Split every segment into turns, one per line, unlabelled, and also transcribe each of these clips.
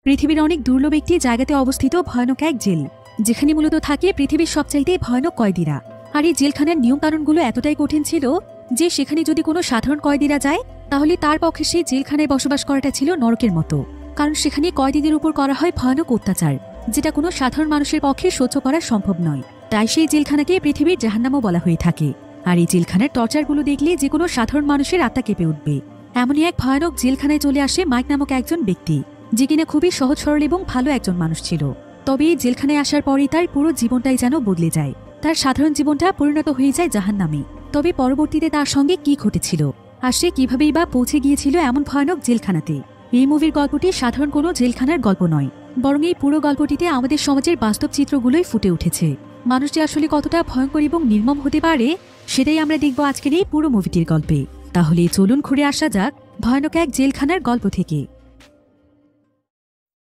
পৃথিবীর অনেক দুর্লভ একটি জায়গাতে অবস্থিত ভয়ানক এক জেল, যেখানে মূলত থাকে পৃথিবীর সবচাইতে ভয়ানক কয়েদিরা। আর এই জেলখানার নিয়মকানুনগুলো এতটাই কঠিন ছিল যে সেখানে যদি কোনো সাধারণ কয়েদিরা যায় তাহলে তার পক্ষে সেই জেলখানায় বসবাস করাটা ছিল নরকের মতো। কারণ সেখানে কয়েদিদের উপর করা হয় ভয়ানক অত্যাচার, যেটা কোনো সাধারণ মানুষের পক্ষে সহ্য করা সম্ভব নয়। তাই সেই জেলখানাকে পৃথিবীর জাহান্নামও বলা হয়ে থাকে। আর এই জেলখানার টর্চারগুলো দেখলে যে কোনো সাধারণ মানুষের আত্মা কেঁপে উঠবে। এমনই এক ভয়ানক জেলখানায় চলে আসে মাইক নামক একজন ব্যক্তি, যে কিনা খুবই সহজ সরল এবং ভালো একজন মানুষ ছিল। তবে এই জেলখানায় আসার পরই তার পুরো জীবনটাই যেন বদলে যায়। তার সাধারণ জীবনটা পরিণত হয়ে যায় জাহান্নামে। তবে পরবর্তীতে তার সঙ্গে কি ঘটেছিল আর সে কিভাবেই বা পৌঁছে গিয়েছিল এমন ভয়ানক জেলখানাতে, এই মুভির গল্পটি সাধারণ কোনো জেলখানার গল্প নয়, বরং এই পুরো গল্পটিতে আমাদের সমাজের বাস্তব চিত্রগুলোই ফুটে উঠেছে। মানুষ যে আসলে কতটা ভয়ঙ্কর এবং নির্মম হতে পারে সেটাই আমরা দেখব আজকের এই পুরো মুভিটির গল্পে। তাহলে চলুন ঘুরে আসা যাক ভয়ানক এক জেলখানার গল্প থেকে।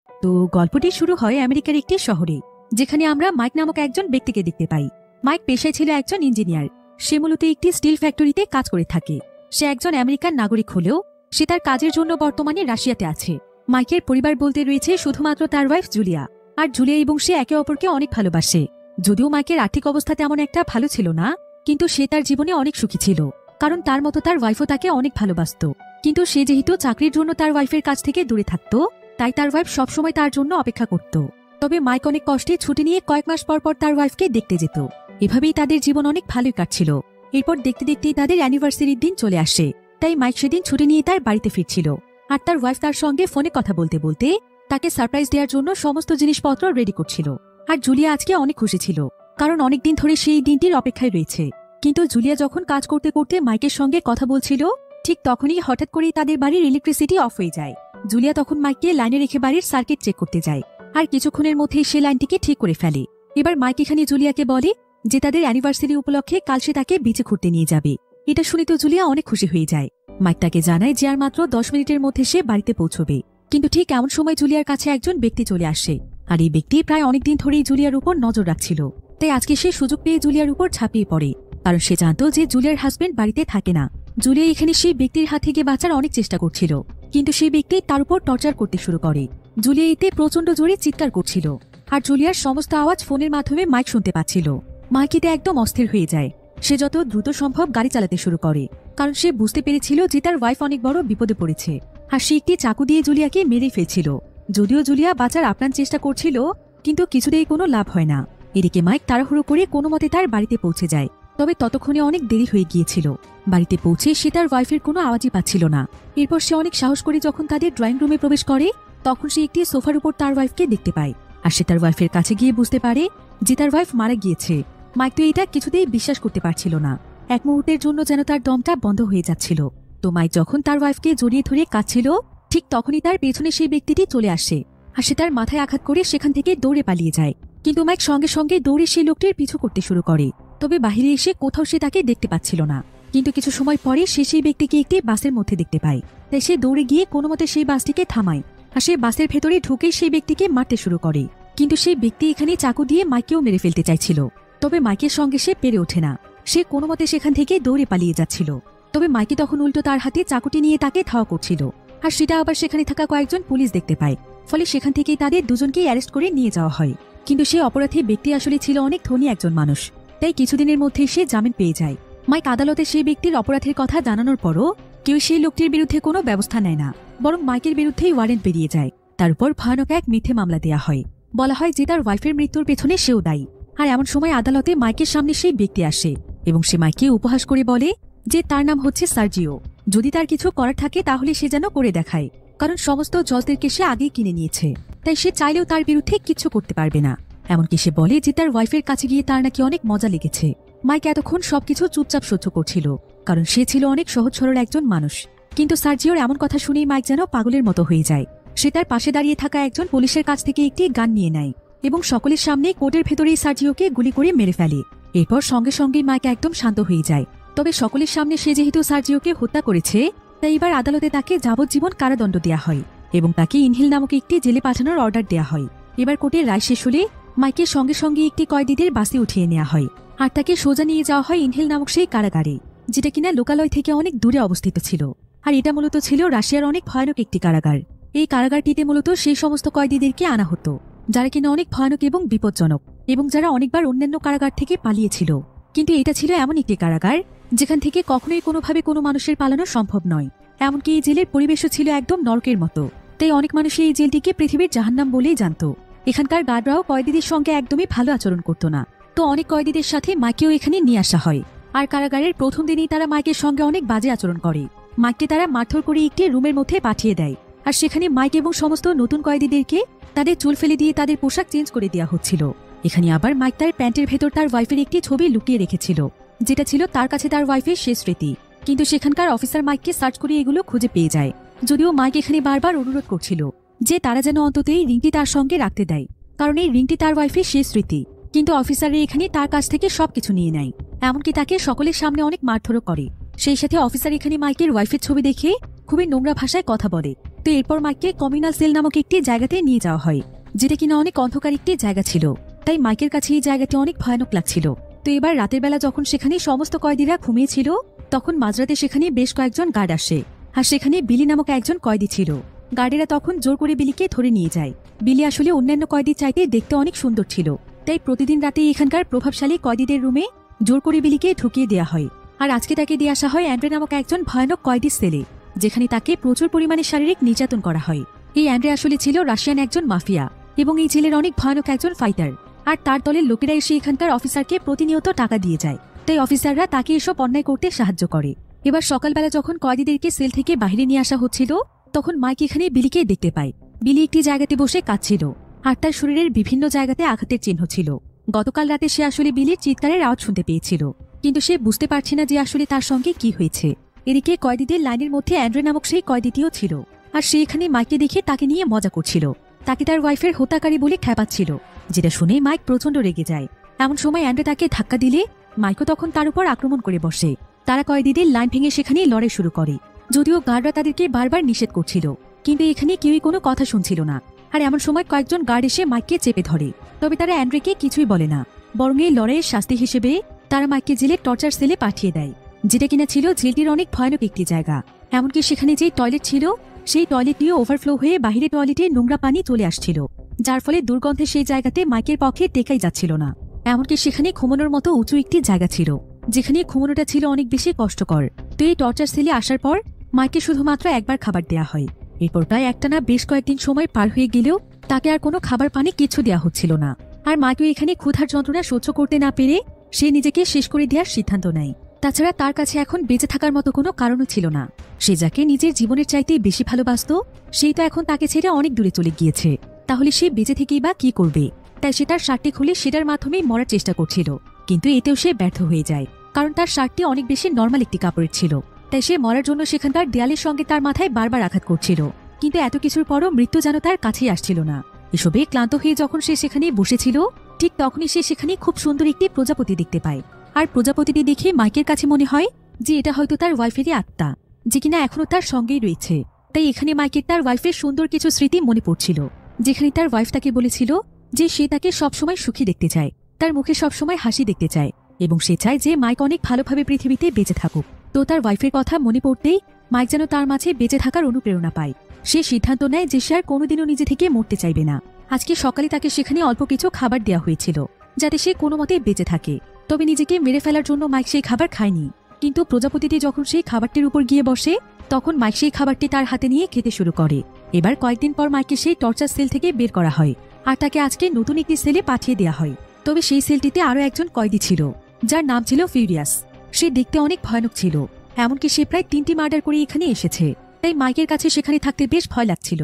তো গল্পটি শুরু হয় আমেরিকার একটি শহরে, যেখানে আমরা মাইক নামক একজন ব্যক্তিকে দেখতে পাই। মাইক পেশায় ছিল একজন ইঞ্জিনিয়ার। সে মূলত একটি স্টিল ফ্যাক্টরিতে কাজ করে থাকে। সে একজন আমেরিকান নাগরিক হলেও সে তার কাজের জন্য বর্তমানে রাশিয়াতে আছে। মাইকের পরিবার বলতে রয়েছে শুধুমাত্র তার ওয়াইফ জুলিয়া। আর জুলিয়া এবং সে একে অপরকে অনেক ভালোবাসে। যদিও মাইকের আর্থিক অবস্থা তেমন একটা ভালো ছিল না, কিন্তু সে তার জীবনে অনেক সুখী ছিল, কারণ তার মতো তার ওয়াইফও তাকে অনেক ভালোবাসত। কিন্তু সে যেহেতু চাকরির জন্য তার ওয়াইফের কাছ থেকে দূরে থাকতো, তাই তার ওয়াইফ সবসময় তার জন্য অপেক্ষা করত। তবে মাইক অনেক কষ্টে ছুটি নিয়ে কয়েক মাস পর পর তার ওয়াইফকে দেখতে যেত। এভাবেই তাদের জীবন অনেক ভালোই কাটছিল। এরপর দেখতে দেখতেই তাদের অ্যানিভার্সারির দিন চলে আসে। তাই মাইক সেদিন ছুটি নিয়ে তার বাড়িতে ফিরছিল। আর তার ওয়াইফ তার সঙ্গে ফোনে কথা বলতে বলতে তাকে সারপ্রাইজ দেওয়ার জন্য সমস্ত জিনিসপত্র রেডি করছিল। আর জুলিয়া আজকে অনেক খুশি ছিল, কারণ অনেকদিন ধরে সেই দিনটির অপেক্ষায় রয়েছে। কিন্তু জুলিয়া যখন কাজ করতে করতে মাইকের সঙ্গে কথা বলছিল, ঠিক তখনই হঠাৎ করেই তাদের বাড়ির ইলেকট্রিসিটি অফ হয়ে যায়। জুলিয়া তখন মাইককে লাইনে রেখে বাড়ির সার্কিট চেক করতে যায়। আর কিছুক্ষণের মধ্যেই সে লাইনটিকে ঠিক করে ফেলে। এবার মাইক এখানে জুলিয়াকে বলে যে তাদের অ্যানিভার্সারি উপলক্ষে কাল সে তাকে বিচে ঘুরতে নিয়ে যাবে। এটা শুনে তো জুলিয়া অনেক খুশি হয়ে যায়। মাইক তাকে জানায় যে আর মাত্র 10 মিনিটের মধ্যে সে বাড়িতে পৌঁছবে। কিন্তু ঠিক এমন সময় জুলিয়ার কাছে একজন ব্যক্তি চলে আসে। আর এই ব্যক্তি প্রায় অনেকদিন ধরেই জুলিয়ার উপর নজর রাখছিল। তাই আজকে সে সুযোগ পেয়ে জুলিয়ার উপর ঝাঁপিয়ে পড়ে, কারণ সে জানত যে জুলিয়ার হাজবেন্ড বাড়িতে থাকে না। জুলিয়া এখানে সেই ব্যক্তির হাত থেকে বাঁচার অনেক চেষ্টা করছিল, কিন্তু সেই ব্যক্তি তার উপর টর্চার করতে শুরু করে। জুলিয়া এতে প্রচন্ড জোরে চিৎকার করছিল। আর জুলিয়ার সমস্ত আওয়াজ ফোনের মাধ্যমে মাইক শুনতে পাচ্ছিল। মাইক এতে একদম অস্থির হয়ে যায়। সে যত দ্রুত সম্ভব গাড়ি চালাতে শুরু করে, কারণ সে বুঝতে পেরেছিল যে তার ওয়াইফ অনেক বড় বিপদে পড়েছে। আর সে একটি চাকু দিয়ে জুলিয়াকে মেরে ফেলছিল। যদিও জুলিয়া বাঁচার আপ্রাণ চেষ্টা করছিল, কিন্তু কিছুতেই কোনো লাভ হয় না। এদিকে মাইক তাড়াহুড়ো করে কোনো মতে তার বাড়িতে পৌঁছে যায়। তবে ততক্ষণে অনেক দেরি হয়ে গিয়েছিল। বাড়িতে পৌঁছে সে তার ওয়াইফের কোনো আওয়াজই পাচ্ছিল না। এরপর সে অনেক সাহস করে যখন তাদের ড্রয়িং রুমে প্রবেশ করে, তখন সে একটি সোফার উপর তার ওয়াইফকে দেখতে পায়। আর সে তার ওয়াইফের কাছে গিয়ে বুঝতে পারে যে তার ওয়াইফ মারা গিয়েছে। মাইক তো এটা কিছুতেই বিশ্বাস করতে পারছিল না। এক মুহূর্তের জন্য যেন তার দমটা বন্ধ হয়ে যাচ্ছিল। তো মাইক যখন তার ওয়াইফকে জড়িয়ে ধরে কাঁদছিল, ঠিক তখনই তার পেছনে সেই ব্যক্তিটি চলে আসে। আর সে তার মাথায় আঘাত করে সেখান থেকে দৌড়ে পালিয়ে যায়। কিন্তু মাইক সঙ্গে সঙ্গে দৌড়ে সেই লোকটির পিছু করতে শুরু করে। তবে বাহিরে এসে কোথাও সে তাকে দেখতে পাচ্ছিল না। কিন্তু কিছু সময় পরে সে সেই ব্যক্তিকে একটি বাসের মধ্যে দেখতে পায়। তাই সে দৌড়ে গিয়ে কোনো মতে সেই বাসটিকে থামায়। আর সে বাসের ভেতরে ঢুকেই সেই ব্যক্তিকে মারতে শুরু করে। কিন্তু সেই ব্যক্তি এখানে চাকু দিয়ে মাইককেও মেরে ফেলতে চাইছিল। তবে মাইকের সঙ্গে সে পেরে ওঠে না। সে কোনো মতে সেখান থেকে দৌড়ে পালিয়ে যাচ্ছিল। তবে মাইকে তখন উল্টো তার হাতে চাকুটি নিয়ে তাকে ধাওয়া করছিল। আর সেটা আবার সেখানে থাকা কয়েকজন পুলিশ দেখতে পায়। ফলে সেখান থেকেই তাদের দুজনকেই অ্যারেস্ট করে নিয়ে যাওয়া হয়। কিন্তু সে অপরাধী ব্যক্তি আসলে ছিল অনেক ধনী একজন মানুষ। তাই কিছুদিনের মধ্যেই সে জামিন পেয়ে যায়। মাইক আদালতে সেই ব্যক্তির অপরাধের কথা জানানোর পরও কেউ সেই লোকটির বিরুদ্ধে কোনো ব্যবস্থা নেয় না, বরং মাইকের বিরুদ্ধেই ওয়ারেন্ট বেরিয়ে যায়। তার উপর ভয়ানক এক মিথ্যে মামলা দেয়া হয়। বলা হয় যে তার ওয়াইফের মৃত্যুর পেছনে সেও দায়ী। আর এমন সময় আদালতে মাইকের সামনে সেই ব্যক্তি আসে এবং সে মাইককে উপহাস করে বলে যে তার নাম হচ্ছে সার্জিও। যদি তার কিছু করার থাকে তাহলে সে যেন করে দেখায়, কারণ সমস্ত জজদেরকে সে আগেই কিনে নিয়েছে। তাই সে চাইলেও তার বিরুদ্ধে কিচ্ছু করতে পারবে না। এমনকি সে বলে যে তার ওয়াইফের কাছে গিয়ে তার নাকি অনেক মজা লেগেছে। মাইক এতক্ষণ সবকিছু চুপচাপ সহ্য করছিল, কারণ সে ছিল অনেক সহজ সরল একজন মানুষ। কিন্তু সার্জিওর এমন কথা শুনেই মাইক যেন পাগলের মতো হয়ে যায়। সে তার পাশে দাঁড়িয়ে থাকা একজন পুলিশের কাছ থেকে একটি গান নিয়ে নেয় এবং সকলের সামনে কোর্টের ভেতরেই সার্জিওকে গুলি করে মেরে ফেলে। এরপর সঙ্গে সঙ্গেই মাইক একদম শান্ত হয়ে যায়। তবে সকলের সামনে সে যেহেতু সার্জিওকে হত্যা করেছে, তাই এবার আদালতে তাকে যাবজ্জীবন কারাদণ্ড দেওয়া হয় এবং তাকে ইনহিল নামক একটি জেলে পাঠানোর অর্ডার দেওয়া হয়। এবার কোর্টের রায় শেষ হলে মাইকের সঙ্গে সঙ্গে একটি কয়েদিদের বাসে উঠিয়ে নেওয়া হয়। আর তাকে সোজা নিয়ে যাওয়া হয় ইনহিল নামক সেই কারাগারে, যেটা কিনা লোকালয় থেকে অনেক দূরে অবস্থিত ছিল। আর এটা মূলত ছিল রাশিয়ার অনেক ভয়ানক একটি কারাগার। এই কারাগারটিতে মূলত সেই সমস্ত কয়েদিদেরকে আনা হতো যারা কিনা অনেক ভয়ানক এবং বিপজ্জনক এবং যারা অনেকবার অন্যান্য কারাগার থেকে পালিয়েছিল। কিন্তু এটা ছিল এমন একটি কারাগার যেখান থেকে কখনোই কোনোভাবে কোনো মানুষের পালানো সম্ভব নয়। এমনকি এই জেলের পরিবেশও ছিল একদম নরকের মতো। তাই অনেক মানুষই এই জেলটিকে পৃথিবীর জাহান্নাম বলেই জানত। এখানকার গার্ডরাও কয়েদিদের সঙ্গে একদমই ভালো আচরণ করত না। তো অনেক কয়েদিদের সাথে মাইকেও এখানে নিয়ে আসা হয়। আর কারাগারের প্রথম দিনেই তারা মাইকের সঙ্গে অনেক বাজে আচরণ করে। মাইককে তারা মারধর করে একটি রুমের মধ্যে পাঠিয়ে দেয়। আর সেখানে মাইক এবং সমস্ত নতুন কয়েদিদেরকে তাদের চুল ফেলে দিয়ে তাদের পোশাক চেঞ্জ করে দেওয়া হচ্ছিল। এখানে আবার মাইক তার প্যান্টের ভেতর তার ওয়াইফের একটি ছবি লুকিয়ে রেখেছিল, যেটা ছিল তার কাছে তার ওয়াইফের শেষ স্মৃতি। কিন্তু সেখানকার অফিসার মাইককে সার্চ করে এগুলো খুঁজে পেয়ে যায়। যদিও মাইক এখানে বারবার অনুরোধ করছিল যে তারা যেন অন্তত এই রিংটি তার সঙ্গে রাখতে দেয়, কারণ এই রিংটি তার ওয়াইফের শেষ স্মৃতি। কিন্তু অফিসাররা এখানে তার কাছ থেকে সবকিছু নিয়ে নেয়, এমনকি তাকে সকলের সামনে অনেক মারধরও করে। সেই সাথে অফিসার এখানে মাইকের ওয়াইফের ছবি দেখে খুবই নোংরা ভাষায় কথা বলে। তো এরপর মাইককে কমিউনাল সেল নামক একটি জায়গাতে নিয়ে যাওয়া হয়, যেটা কিনা অনেক অন্ধকার একটি জায়গা ছিল। তাই মাইকের কাছে এই জায়গাটি অনেক ভয়ানক লাগছিল। তো এবার রাতের বেলা যখন সেখানে সমস্ত কয়েদিরা ঘুমিয়েছিল, তখন মাঝরাতে সেখানে বেশ কয়েকজন গার্ড আসে। আর সেখানে বিলি নামক একজন কয়েদি ছিল। গার্ডেরা তখন জোর করে বিলিকে ধরে নিয়ে যায়। বিলি আসলে অন্যান্য কয়েদির চাইতে দেখতে অনেক সুন্দর ছিল, তাই প্রতিদিন রাতে এখানকার প্রভাবশালী কয়েদিদের রুমে জোর করে বিলিকে ঢুকিয়ে দেওয়া হয়। আর আজকে তাকে দিয়ে আসা হয় অ্যান্ড্রে নামক একজন ভয়ানক কয়েদির সেলে, যেখানে তাকে প্রচুর পরিমাণে শারীরিক নির্যাতন করা হয়। এই অ্যান্ড্রে আসলে ছিল রাশিয়ান একজন মাফিয়া এবং এই জেলের অনেক ভয়ানক একজন ফাইটার। আর তার দলের লোকেরা এসে এখানকার অফিসারকে প্রতিনিয়ত টাকা দিয়ে যায়, তাই অফিসাররা তাকে এসব অন্যায় করতে সাহায্য করে। এবার সকালবেলা যখন কয়েদিদেরকে সেল থেকে বাইরে নিয়ে আসা হচ্ছিল, তখন মাইক এখানে বিলিকে দেখতে পায়। বিলি একটি জায়গাতে বসে কাঁদছিল, আর তার শরীরের বিভিন্ন জায়গাতে আঘাতের চিহ্ন ছিল। গতকাল রাতে সে আসলে বিলির চিৎকারের আওয়াজ শুনতে পেয়েছিল, কিন্তু সে বুঝতে পারছে না যে আসলে তার সঙ্গে কি হয়েছে। এদিকে কয়েদিদের লাইনের মধ্যে অ্যান্ড্রে নামক সেই কয়েদিটিও ছিল, আর সে এখানে মাইককে দেখে তাকে নিয়ে মজা করছিল। তাকে তার ওয়াইফের হত্যাকারী বলে খ্যাপাচ্ছিল, যেটা শুনে মাইক প্রচন্ড রেগে যায়। এমন সময় অ্যান্ড্রে তাকে ধাক্কা দিলে মাইকও তখন তার উপর আক্রমণ করে বসে। তারা কয়েদিদের লাইন ভেঙে সেখানে লড়াই শুরু করে। যদিও গার্ডরা তাদেরকে বারবার নিষেধ করছিল, কিন্তু এখানে কেউই কোনো কথা শুনছিল না। আর এমন সময় কয়েকজন গার্ড এসে মাইককে চেপে ধরে, তবে তারা অ্যান্ড্রেকে কিছুই বলে না। বরং এই লড়াইয়ের শাস্তি হিসেবে তারা মাইককে জেলে টর্চার সেলে পাঠিয়ে দেয়, যেটা কিনা ছিল জেলটির অনেক ভয়ানক একটি জায়গা। এমনকি সেখানে যে টয়লেট ছিল, সেই টয়লেটটিও ওভারফ্লো হয়ে বাহিরে টয়লেটে নোংরা পানি চলে আসছিল, যার ফলে দুর্গন্ধে সেই জায়গাতে মাইকের পক্ষে টেকাই যাচ্ছিল না। এমনকি সেখানে ঘুমানোর মতো উঁচু একটি জায়গা ছিল, যেখানে ঘুমানোটা ছিল অনেক বেশি কষ্টকর। তো এই টর্চার সেলে আসার পর মাইকে শুধুমাত্র একবার খাবার দেয়া হয়। এরপর প্রায় একটানা বেশ কয়েকদিন সময় পার হয়ে গেলেও তাকে আর কোনো খাবার পানি কিছু দেওয়া হচ্ছিল না। আর মাইকেও এখানে ক্ষুধার যন্ত্রণা সহ্য করতে না পেরে সে নিজেকে শেষ করে দেওয়ার সিদ্ধান্ত নেয়। তাছাড়া তার কাছে এখন বেঁচে থাকার মতো কোনো কারণও ছিল না। সে যাকে নিজের জীবনের চাইতে বেশি ভালোবাসত, সেই তো এখন তাকে ছেড়ে অনেক দূরে চলে গিয়েছে। তাহলে সে বেঁচে থেকেই বা কি করবে? তাই সে তার শার্টটি খুলে সেটার মাধ্যমেই মরার চেষ্টা করছিল, কিন্তু এতেও সে ব্যর্থ হয়ে যায়, কারণ তার শার্টটি অনেক বেশি নর্মাল একটি কাপড়ের ছিল। তাই সে মরার জন্য সেখানকার দেয়ালের সঙ্গে তার মাথায় বারবার আঘাত করছিল, কিন্তু এত কিছুর পরও মৃত্যু যেন তার কাছেই আসছিল না। এসবে ক্লান্ত হয়ে যখন সে সেখানে বসেছিল, ঠিক তখনই সে সেখানে খুব সুন্দর একটি প্রজাপতি দেখতে পায়। আর প্রজাপতিটি দেখে মাইকের কাছে মনে হয় যে এটা হয়তো তার ওয়াইফেরই আত্মা, যে কিনা এখনো তার সঙ্গেই রয়েছে। তাই এখানে মাইকের তার ওয়াইফের সুন্দর কিছু স্মৃতি মনে পড়ছিল, যেখানে তার ওয়াইফ তাকে বলেছিল যে সে তাকে সবসময় সুখী দেখতে চায়, তার মুখে সবসময় হাসি দেখতে চায়, এবং সে চায় যে মাইক অনেক ভালোভাবে পৃথিবীতে বেঁচে থাকুক। তো তার ওয়াইফের কথা মনে পড়তেই মাইক যেন তার মাঝে বেঁচে থাকার অনুপ্রেরণা পায়। সে সিদ্ধান্ত নেয় যে সে আর কোনোদিনও নিজে থেকে মরতে চাইবে না। আজকে সকালে তাকে সেখানে অল্প কিছু খাবার দেওয়া হয়েছিল, যাতে সে কোনো মতে বেঁচে থাকে। তবে নিজেকে মেরে ফেলার জন্য মাইক সেই খাবার খায়নি, কিন্তু প্রজাপতিটি যখন সেই খাবারটির উপর গিয়ে বসে, তখন মাইক সেই খাবারটি তার হাতে নিয়ে খেতে শুরু করে। এবার কয়েকদিন পর মাইককে সেই টর্চার সেল থেকে বের করা হয়, আর তাকে আজকে নতুন একটি সেলে পাঠিয়ে দেওয়া হয়। তবে সেই সেলটিতে আরও একজন কয়েদি ছিল, যার নাম ছিল ফিউরিয়াস। সে দেখতে অনেক ভয়ানক ছিল, এমনকি সে প্রায় 3টি মার্ডার করে এখানে এসেছে। তাই মাইকের কাছে সেখানে থাকতে বেশ ভয় লাগছিল।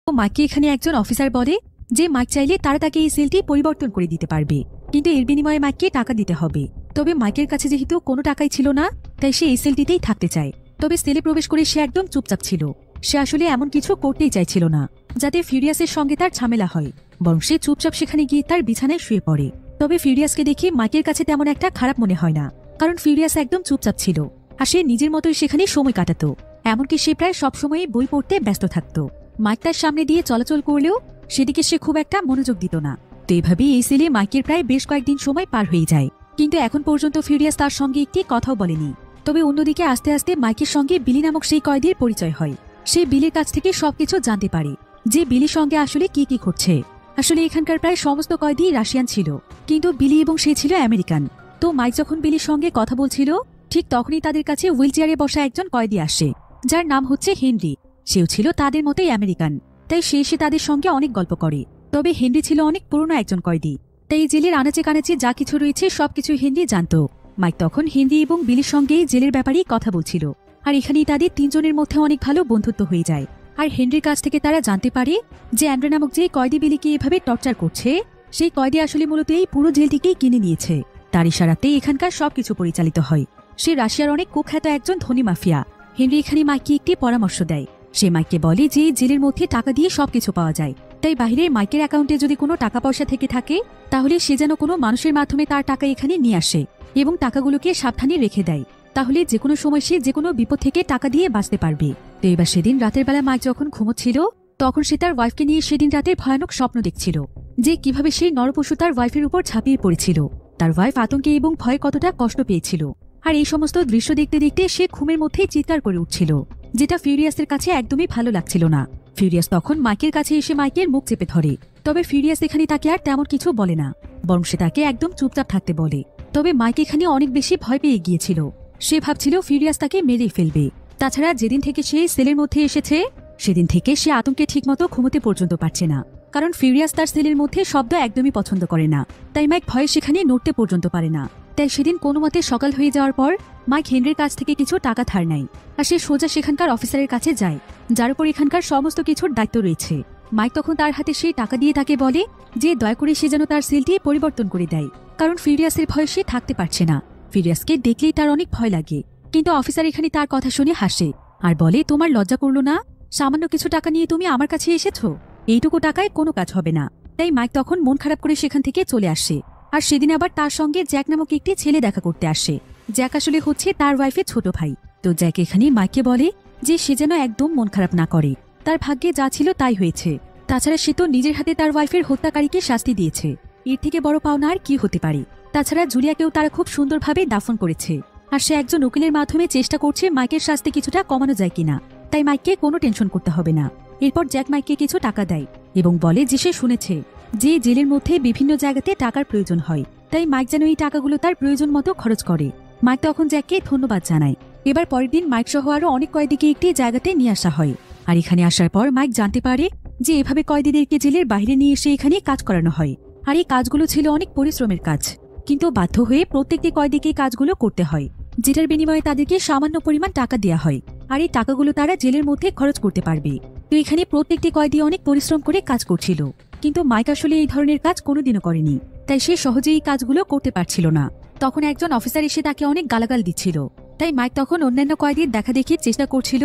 তো মাইককে এখানে একজন অফিসার বলে যে মাইক চাইলে তারা তাকে এই সেলটি পরিবর্তন করে দিতে পারবে, কিন্তু এর বিনিময়ে মাইককে টাকা দিতে হবে। তবে মাইকের কাছে যেহেতু কোনো টাকাই ছিল না, তাই সে এই সেলটিতেই থাকতে চায়। তবে সেলে প্রবেশ করে সে একদম চুপচাপ ছিল। সে আসলে এমন কিছু করতেই চাইছিল না যাতে ফিউরিয়াসের সঙ্গে তার ঝামেলা হয়, বরং সে চুপচাপ সেখানে গিয়ে তার বিছানায় শুয়ে পড়ে। তবে ফিউরিয়াসকে দেখে মাইকের কাছে তেমন একটা খারাপ মনে হয় না, কারণ ফিউরিয়াস একদম চুপচাপ ছিল, আর সে নিজের মতোই সেখানে সময় কাটাতো। এমনকি সে প্রায় সবসময়ই বই পড়তে ব্যস্ত থাকত। মাইক তার সামনে দিয়ে চলাচল করলেও সেদিকে সে খুব একটা মনোযোগ দিত না। তো এভাবেই এই সেলে মাইকের প্রায় বেশ কয়েকদিন সময় পার হয়ে যায়, কিন্তু এখন পর্যন্ত ফিউরিয়াস তার সঙ্গে একটি কথাও বলেনি। তবে অন্যদিকে আস্তে আস্তে মাইকের সঙ্গে বিলি নামক সেই কয়েদির পরিচয় হয়। সে বিলির কাছ থেকে সবকিছু জানতে পারে, যে বিলির সঙ্গে আসলে কি কি ঘটছে। আসলে এখানকার প্রায় সমস্ত কয়েদি রাশিয়ান ছিল, কিন্তু বিলি এবং সে ছিল আমেরিকান। তো মাইক যখন বিলির সঙ্গে কথা বলছিল, ঠিক তখনই তাদের কাছে হুইল চেয়ারে বসা একজন কয়েদি আসে, যার নাম হচ্ছে হেনরি। সেও ছিল তাদের মতোই আমেরিকান, তাই সে এসে তাদের সঙ্গে অনেক গল্প করে। তবে হেনরি ছিল অনেক পুরনো একজন কয়েদি, তাই জেলের আনাচে কানাচে যা কিছু রয়েছে সবকিছু হেনরি জানত। মাইক তখন হেনরি এবং বিলির সঙ্গে জেলের ব্যাপারেই কথা বলছিল, আর এখানেই তাদের তিনজনের মধ্যে অনেক ভালো বন্ধুত্ব হয়ে যায়। আর হেনরির কাছ থেকে তারা জানতে পারে যে অ্যান্ড্রে নামক যে কয়েদি বিলিকে এভাবে টর্চার করছে, সেই কয়েদি আসলে মূলত এই পুরো জেলটিকেই কিনে নিয়েছে। তার ইশারাতেই এখানকার সবকিছু পরিচালিত হয়। সে রাশিয়ার অনেক কুখ্যাত একজন ধনী মাফিয়া। হেনরি এখানে মাইককে একটি পরামর্শ দেয়। সে মাইককে বলে যে জেলের মধ্যে টাকা দিয়ে সবকিছু পাওয়া যায়, তাই বাহিরের মাইকের অ্যাকাউন্টে যদি কোনো টাকা পয়সা থেকে থাকে, তাহলে সে যেন কোনো মানুষের মাধ্যমে তার টাকা এখানে নিয়ে আসে এবং টাকাগুলোকে সাবধানে রেখে দেয়। তাহলে যে কোনো সময় সে যে কোনো বিপদ থেকে টাকা দিয়ে বাঁচতে পারবে। তো এবার সেদিন রাতের বেলা মাইক যখন ঘুমোচ্ছিল, তখন সে তার ওয়াইফকে নিয়ে সেদিন রাতে ভয়ানক স্বপ্ন দেখছিল, যে কিভাবে সেই নরপশু তার ওয়াইফের উপর ঝাঁপিয়ে পড়েছিল। তার ওয়াইফ আতঙ্কে এবং ভয়ে কতটা কষ্ট পেয়েছিল। আর এই সমস্ত দৃশ্য দেখতে দেখতে সে ঘুমের মধ্যেই চিৎকার করে উঠছিল, যেটা ফিউরিয়াসের কাছে একদমই ভালো লাগছিল না। ফিউরিয়াস তখন মাইকের কাছে এসে মাইকের মুখ চেপে ধরে। তবে ফিউরিয়াস এখানে তাকে আর তেমন কিছু বলে না, বরং সে তাকে একদম চুপচাপ থাকতে বলে। তবে মাইক এখানে অনেক বেশি ভয় পেয়ে গিয়েছিল। সে ভাবছিল ফিউরিয়াস তাকে মেরেই ফেলবে। তাছাড়া যেদিন থেকে সে সেলের মধ্যে এসেছে, সেদিন থেকে সে আতঙ্কে ঠিকমতো ঘুমোতে পর্যন্ত পারছে না, কারণ ফিউরিয়াস তার সেলের মধ্যে শব্দ একদমই পছন্দ করে না। তাই মাইক ভয়ে সেখানে নড়তে পর্যন্ত পারে না। তাই সেদিন কোনো মতে সকাল হয়ে যাওয়ার পর মাইক হেনরির কাছ থেকে কিছু টাকা ধার নেয়, আর সে সোজা সেখানকার অফিসারের কাছে যায়, যার উপর এখানকার সমস্ত কিছুর দায়িত্ব রয়েছে। মাইক তখন তার হাতে সেই টাকা দিয়ে তাকে বলে যে দয়া করে সে যেন তার সেলটি পরিবর্তন করে দেয়, কারণ ফিউরিয়াসের ভয়ে সে থাকতে পারছে না। ফিউরিয়াসকে দেখলেই তার অনেক ভয় লাগে, কিন্তু অফিসার এখানে তার কথা শুনে হাসে আর বলে, তোমার লজ্জা করলো না? সামান্য কিছু টাকা নিয়ে তুমি আমার কাছে এসেছো? এইটুকু টাকায় কোনো কাজ হবে না। তাই মাইক তখন মন খারাপ করে সেখান থেকে চলে আসে। আর সেদিন আবার তার সঙ্গে জ্যাক নামক একটি ছেলে দেখা করতে আসে। জ্যাক আসলে হচ্ছে তার ওয়াইফের ছোট ভাই। তো জ্যাক এখানে মাইককে বলে যে সে যেন একদম মন খারাপ না করে, তার ভাগ্যে যা ছিল তাই হয়েছে। তাছাড়া সে তো নিজের হাতে তার ওয়াইফের হত্যাকারীকে শাস্তি দিয়েছে, এর থেকে বড় পাওনা আর কি হতে পারে। তাছাড়া জুলিয়াকেও তারা খুব সুন্দরভাবে দাফন করেছে, আর সে একজন উকিলের মাধ্যমে চেষ্টা করছে মাইকের শাস্তি কিছুটা কমানো যায় কিনা। তাই মাইককে কোনো টেনশন করতে হবে না। এরপর জ্যাক মাইককে কিছু টাকা দেয় এবং বলে যে সে শুনেছে যে জেলের মধ্যে বিভিন্ন জায়গাতে টাকার প্রয়োজন হয়, তাই মাইক যেন এই টাকাগুলো তার প্রয়োজন মতো খরচ করে। মাইক তখন জ্যাককে ধন্যবাদ জানায়। এবার পরের দিন মাইক সহ আরো অনেক কয়েদিকে একটি জায়গাতে নিয়ে আসা হয়। আর এখানে আসার পর মাইক জানতে পারে যে এভাবে কয়েদিদেরকে জেলের বাইরে নিয়ে এসে এখানে কাজ করানো হয়। আর এই কাজগুলো ছিল অনেক পরিশ্রমের কাজ, কিন্তু বাধ্য হয়ে প্রত্যেকটি কয়েদিকে কাজগুলো করতে হয়, যেটার বিনিময়ে তাদেরকে সামান্য পরিমাণ টাকা দেওয়া হয়। আর এই টাকাগুলো তারা জেলের মধ্যে খরচ করতে পারবে। তো এখানে প্রত্যেকটি কয়েদি অনেক পরিশ্রম করে কাজ করছিল, কিন্তু মাইক আসলে এই ধরনের কাজ কোনোদিনও করেনি, তাই সে সহজেই এই কাজগুলো করতে পারছিল না। তখন একজন অফিসার এসে তাকে অনেক গালাগাল দিচ্ছিল, তাই মাইক তখন অন্যান্য কয়েদির দেখা দেখি চেষ্টা করছিল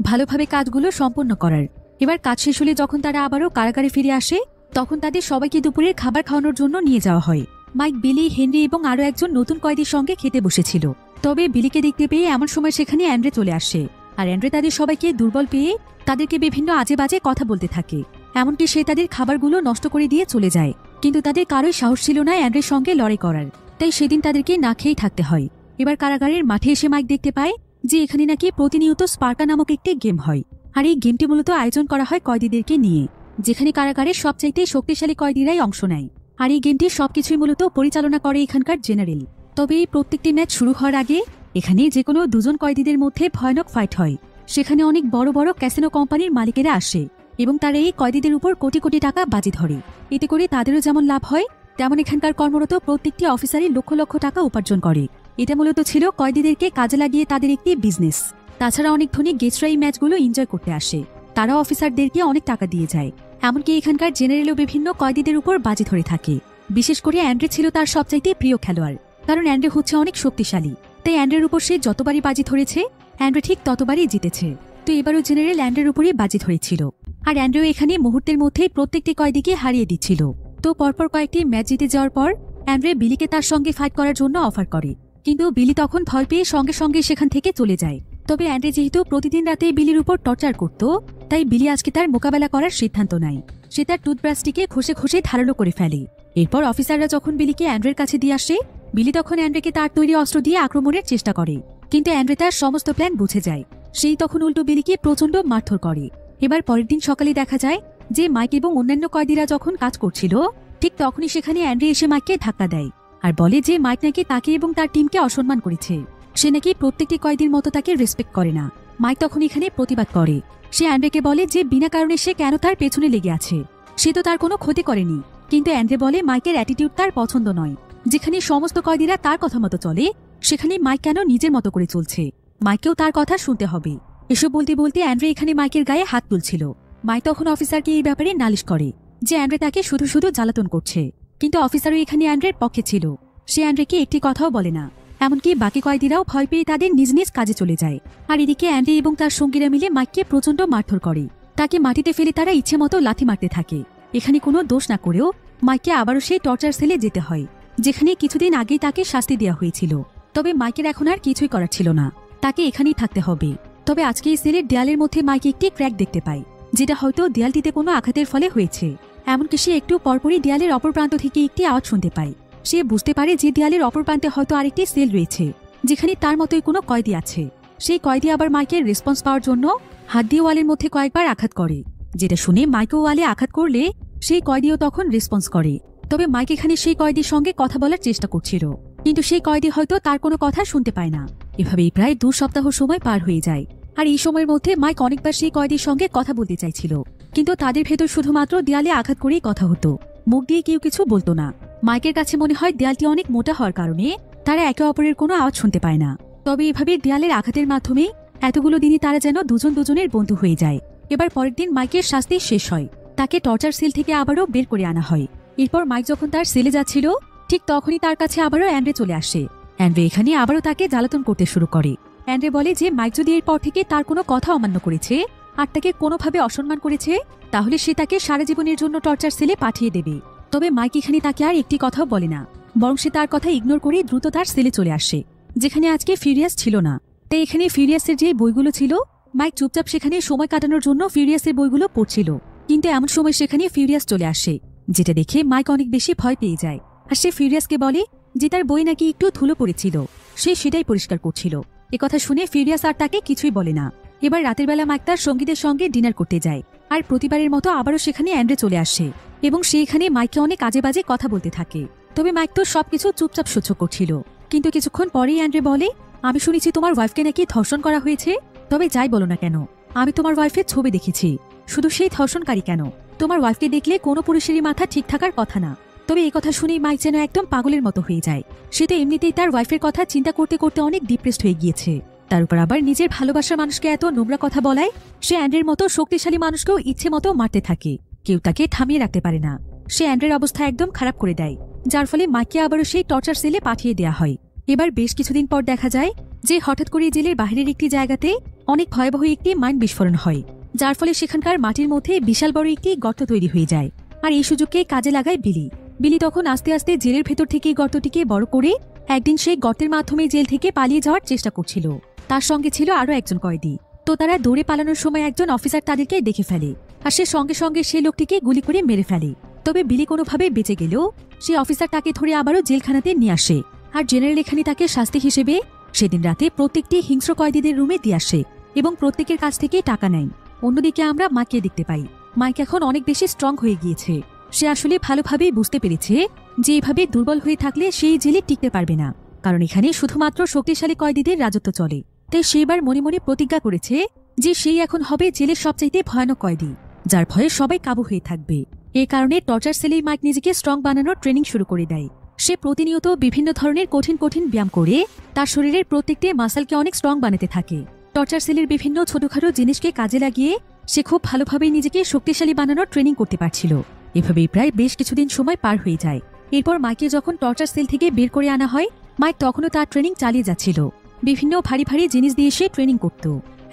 ভালোভাবে কাজগুলো সম্পন্ন করার। এবার কাজ শেষ হলে যখন তারা আবারও কারাগারে ফিরে আসে, তখন তাদের সবাইকে দুপুরের খাবার খাওয়ানোর জন্য নিয়ে যাওয়া হয়। মাইক, বিলি, হেনরি এবং আরো একজন নতুন কয়েদির সঙ্গে খেতে বসেছিল। তবে বিলিকে দেখতে পেয়ে এমন সময় সেখানে অ্যান্ড্রে চলে আসে। আর অ্যান্ড্রে তাদের সবাইকে দুর্বল পেয়ে তাদেরকে বিভিন্ন আজে বাজে কথা বলতে থাকে, এমনকি সে তাদের খাবারগুলো নষ্ট করে দিয়ে চলে যায়। কিন্তু তাদের কারোই সাহস ছিল না অ্যান্ড্রের সঙ্গে লড়াই করার, তাই সেদিন তাদেরকে না খেয়েই থাকতে হয়। এবার কারাগারের মাঠে এসে মাইক দেখতে পায় যে এখানে নাকি প্রতিনিয়ত স্পার্কা নামক একটি গেম হয়। আর এই গেমটি মূলত আয়োজন করা হয় কয়েদিদেরকে নিয়ে, যেখানে কারাগারের সবচাইতে শক্তিশালী কয়েদিরাই অংশ নেয়। আর এই গেমটি সবকিছুই মূলত পরিচালনা করে এখানকার জেনারেল। তবে এই প্রত্যেকটি ম্যাচ শুরু হওয়ার আগে এখানে যে কোনো দুজন কয়েদিদের মধ্যে ভয়ানক ফাইট হয়। সেখানে অনেক বড় বড় ক্যাসিনো কোম্পানির মালিকেরা আসে এবং তারা এই কয়েদিদের উপর কোটি কোটি টাকা বাজি ধরে। এতে করে তাদেরও যেমন লাভ হয়, তেমন এখানকার কর্মরত প্রত্যেকটি অফিসারই লক্ষ লক্ষ টাকা উপার্জন করে। এটা মূলত ছিল কয়েদিদেরকে কাজে লাগিয়ে তাদের একটি বিজনেস। তাছাড়া অনেক ধনী গেস্টরা এই ম্যাচগুলো এনজয় করতে আসে, তারা অফিসারদেরকে অনেক টাকা দিয়ে যায়। এমনকি এখানকার জেনারেলও বিভিন্ন কয়েদিদের উপর বাজি ধরে থাকে। বিশেষ করে অ্যান্ড্রে ছিল তার সবচাইতে প্রিয় খেলোয়াড়, কারণ অ্যান্ড্রে হচ্ছে অনেক শক্তিশালী। তাই অ্যান্ড্রের উপর সে যতবারই বাজি ধরেছে, অ্যান্ড্রে ঠিক ততবারই জিতেছে। তো এবারও জেনারেল অ্যান্ড্রের উপরই বাজি ধরেছিল, আর অ্যান্ড্রেও এখানে মুহূর্তের মধ্যেই প্রত্যেকটি কয়েদিকে হারিয়ে দিচ্ছিল। তো পরপর কয়েকটি ম্যাচ জিতে যাওয়ার পর অ্যান্ড্রে বিলিকে তার সঙ্গে ফাইট করার জন্য অফার করে, কিন্তু বিলি তখন ভয় পেয়ে সঙ্গে সঙ্গে সেখান থেকে চলে যায়। তবে অ্যান্ড্রে যেহেতু প্রতিদিন রাতে বিলির উপর টর্চার করত, তাই বিলি আজকে তার মোকাবেলা করার সিদ্ধান্ত নেয়। সে তার টুথব্রাশটিকে ঘষে ঘষে ধারালো করে ফেলে। এরপর অফিসাররা যখন বিলিকে অ্যান্ড্রের কাছে দিয়ে আসে, বিলি তখন অ্যান্ড্রেকে তার তৈরি অস্ত্র দিয়ে আক্রমণের চেষ্টা করে, কিন্তু অ্যান্ড্রে তার সমস্ত প্ল্যান বুঝে যায়। সেই তখন উল্টো বিলিকে প্রচন্ড মারধর করে। এবার পরের দিন সকালে দেখা যায় যে মাইক এবং অন্যান্য কয়েদিরা যখন কাজ করছিল ঠিক তখনই সেখানে অ্যান্ড্রে এসে মাইককে ধাক্কা দেয় আর বলে যে মাইক নাকি তাকে এবং তার টিমকে অসম্মান করেছে, সে নাকি প্রত্যেকটি কয়েদির মতো তাকে রেসপেক্ট করে না। মাইক তখন এখানে প্রতিবাদ করে। সে অ্যান্ড্রেকে বলে যে বিনা কারণে সে কেন তার পেছনে লেগে আছে, সে তো তার কোনো ক্ষতি করেনি। কিন্তু অ্যান্ড্রে বলে মাইকের অ্যাটিটিউড তার পছন্দ নয়। যেখানে সমস্ত কয়েদিরা তার কথা মতো চলে সেখানে মাইক কেন নিজের মতো করে চলছে, মাইককেও তার কথা শুনতে হবে। এসব বলতে বলতে অ্যান্ড্রে এখানে মাইকের গায়ে হাত তুলছিল। মাইক তখন অফিসারকে এই ব্যাপারে নালিশ করে যে অ্যান্ড্রে তাকে শুধু শুধু জ্বালাতন করছে, কিন্তু অফিসারও এখানে অ্যান্ড্রের পক্ষে ছিল। সে অ্যান্ড্রেকে একটি কথাও বলে না, এমনকি বাকি কয়েদিরাও ভয় পেয়ে তাদের নিজ নিজ কাজে চলে যায়। আর এদিকে অ্যান্ড্রে এবং তার সঙ্গীরা মিলে মাইককে প্রচন্ড মারধর করে, তাকে মাটিতে ফেলে তারা ইচ্ছে মতো লাথি মারতে থাকে। এখানে কোনো দোষ না করেও মাইককে আবারও সেই টর্চার সেলে যেতে হয়, যেখানে কিছুদিন আগেই তাকে শাস্তি দেওয়া হয়েছিল। তবে মাইকের এখন আর কিছুই করার ছিল না, তাকে এখানেই থাকতে হবে। তবে আজকে এই সেলের দেয়ালের মধ্যে মাইক একটি ক্র্যাক দেখতে পায়, যেটা হয়তো দেয়ালটিতে কোনো আঘাতের ফলে হয়েছে। এমনকি সে একটু পরপরই দেয়ালের অপর প্রান্ত থেকে একটি আওয়াজ শুনতে পায়। সে বুঝতে পারে যে দেয়ালের অপর প্রান্তে হয়তো আরেকটি সেল রয়েছে, যেখানে তার মতোই কোনো কয়েদি আছে। সেই কয়েদি আবার মাইকের রেসপন্স পাওয়ার জন্য হাত দিয়ে ওয়ালের মধ্যে কয়েকবার আঘাত করে, যেটা শুনে মাইকও ওয়ালে আঘাত করলে সেই কয়েদিও তখন রেসপন্স করে। তবে মাইক এখানে সেই কয়েদির সঙ্গে কথা বলার চেষ্টা করছিল, কিন্তু সেই কয়েদি হয়তো তার কোনো কথা শুনতে পায় না। এভাবেই প্রায় 2 সপ্তাহ সময় পার হয়ে যায়। আর এই সময়ের মধ্যে মাইক অনেকবার সেই কয়েদির সঙ্গে কথা বলতে চাইছিল, কিন্তু তাদের ভেতর শুধুমাত্র দেয়ালে আঘাত করেই কথা হতো, মুখ দিয়ে কেউ কিছু বলতো না। মাইকের কাছে মনে হয় দেয়ালটি অনেক মোটা হওয়ার কারণে তারা একে অপরের কোনো আওয়াজ শুনতে পায় না। তবে এভাবে দেয়ালের আঘাতের মাধ্যমে এতগুলো দিনই তারা যেন দুজন দুজনের বন্ধু হয়ে যায়। এবার পরের দিন মাইকের শাস্তি শেষ হয়, তাকে টর্চার সেল থেকে আবারও বের করে আনা হয়। এরপর মাইক যখন তার সেলে যাচ্ছিল ঠিক তখনই তার কাছে আবারও অ্যান্ড্রে চলে আসে। অ্যান্ড্রে এখানে আবারও তাকে জ্বালাতন করতে শুরু করে। অ্যান্ড্রে বলে যে মাইক যদি এরপর থেকে তার কোনো কথা অমান্য করেছে আর তাকে কোনোভাবে অসম্মান করেছে তাহলে সে তাকে সারা জীবনের জন্য টর্চার সেলে পাঠিয়ে দেবে। তবে মাইক এখানে তাকে আর একটি কথাও বলে না, বরং সে তার কথা ইগনোর করে দ্রুত তার সেলে চলে আসে, যেখানে আজকে ফিউরিয়াস ছিল না। তাই এখানে ফিউরিয়াসের যে বইগুলো ছিল মাইক চুপচাপ সেখানে সময় কাটানোর জন্য ফিউরিয়াসের বইগুলো পড়ছিল। কিন্তু এমন সময় সেখানে ফিউরিয়াস চলে আসে, যেটা দেখে মাইক অনেক বেশি ভয় পেয়ে যায়। আর সে ফিউরিয়াসকে বলে যে তার বই নাকি একটু ধুলো পড়েছিল, সে সেটাই পরিষ্কার করছিল। একথা শুনে ফিউরিয়াস আর তাকে কিছুই বলে না। এবার রাতের বেলা মাইক তার সঙ্গীদের সঙ্গে ডিনার করতে যায়, আর প্রতিবারের মতো আবারও সেখানে অ্যান্ড্রে চলে আসে এবং সে এখানে মাইককে অনেক আজে বাজে কথা বলতে থাকে। তবে মাইক তো সবকিছু চুপচাপ সহ্য করছিল। কিন্তু কিছুক্ষণ পরেই অ্যান্ড্রে বলে, আমি শুনেছি তোমার ওয়াইফকে নাকি ধর্ষণ করা হয়েছে। তবে যাই বলো না কেন, আমি তোমার ওয়াইফের ছবি দেখেছি, শুধু সেই ধর্ষণকারী কেন, তোমার ওয়াইফকে দেখলে কোনো পুরুষেরই মাথা ঠিক থাকার কথা না। তবে এই কথা শুনেই মাইক যেন একদম পাগলের মতো হয়ে যায়। সে তো এমনিতেই তার ওয়াইফের কথা চিন্তা করতে করতে অনেক ডিপ্রেসড হয়ে গিয়েছে, তার উপর আবার নিজের ভালোবাসার মানুষকে এত নোংরা কথা বলায় সে অ্যান্ড্রের মতো শক্তিশালী মানুষকেও ইচ্ছে মতো মারতে থাকে, কেউ তাকে থামিয়ে রাখতে পারে না। সে অ্যান্ড্রের অবস্থা একদম খারাপ করে দেয়, যার ফলে মাইককে আবারও সেই টর্চার সেলে পাঠিয়ে দেওয়া হয়। এবার বেশ কিছুদিন পর দেখা যায় যে হঠাৎ করে জেলের বাহিরের একটি জায়গাতে অনেক ভয়াবহ একটি মাইন বিস্ফোরণ হয়, যার ফলে সেখানকার মাটির মধ্যে বিশাল বড় একটি গর্ত তৈরি হয়ে যায়। আর এই সুযোগকে কাজে লাগায় বিলি। বিলি তখন আস্তে আস্তে জেলের ভেতর থেকে গর্তটিকে বড় করে একদিন সেই গর্তের মাধ্যমে জেল থেকে পালিয়ে যাওয়ার চেষ্টা করছিল। তার সঙ্গে ছিল আরো একজন কয়েদি। তো তারা দৌড়ে পালানোর সময় একজন অফিসার তাদেরকে দেখে ফেলে, আর সে সঙ্গে সঙ্গে সেই লোকটিকে গুলি করে মেরে ফেলে। তবে বিলি কোনোভাবে বেঁচে গেলেও সেই অফিসার তাকে ধরে আবারও জেলখানাতে নিয়ে আসে। আর জেনারেল এখানে তাকে শাস্তি হিসেবে সেদিন রাতে প্রত্যেকটি হিংস্র কয়েদিদের রুমে দিয়ে আসে এবং প্রত্যেকের কাছ থেকে টাকা নেয়। অন্যদিকে আমরা মাইককে দেখতে পাই। মাইক এখন অনেক বেশি স্ট্রং হয়ে গিয়েছে। সে আসলে ভালোভাবেই বুঝতে পেরেছে যে এভাবে দুর্বল হয়ে থাকলে সেই জেলে টিকতে পারবে না, কারণ এখানে শুধুমাত্র শক্তিশালী কয়েদিদের রাজত্ব চলে। তাই সেবার মনে মনে প্রতিজ্ঞা করেছে যে সেই এখন হবে জেলের সবচাইতে ভয়ানক কয়েদি, যার ভয়ে সবাই কাবু হয়ে থাকবে। এ কারণে টর্চার সেলেই মাইক নিজেকে স্ট্রং বানানোর ট্রেনিং শুরু করে দেয়। সে প্রতিনিয়ত বিভিন্ন ধরনের কঠিন কঠিন ব্যায়াম করে তার শরীরের প্রত্যেকটি মাসলকে অনেক স্ট্রং বানাতে থাকে। টর্চার সেলের বিভিন্ন ছোটখাটো জিনিসকে কাজে লাগিয়ে সে খুব ভালোভাবেই নিজেকে শক্তিশালী বানানোর ট্রেনিং করতে পারছিল। এভাবেই প্রায় বেশ কিছুদিন সময় পার হয়ে যায়। এরপর মাইকে যখন টর্চার সেল থেকে বের করে আনা হয়, মাইক তখনও তার ট্রেনিং চালিয়ে যাচ্ছিল। বিভিন্ন ভারী ভারী জিনিস দিয়ে সে ট্রেনিং করত।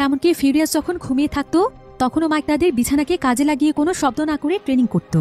এমনকি ফিউরিয়াস যখন ঘুমিয়ে থাকতো তখনও মাইক তাদের বিছানাকে কাজে লাগিয়ে কোনো শব্দ না করে ট্রেনিং করত।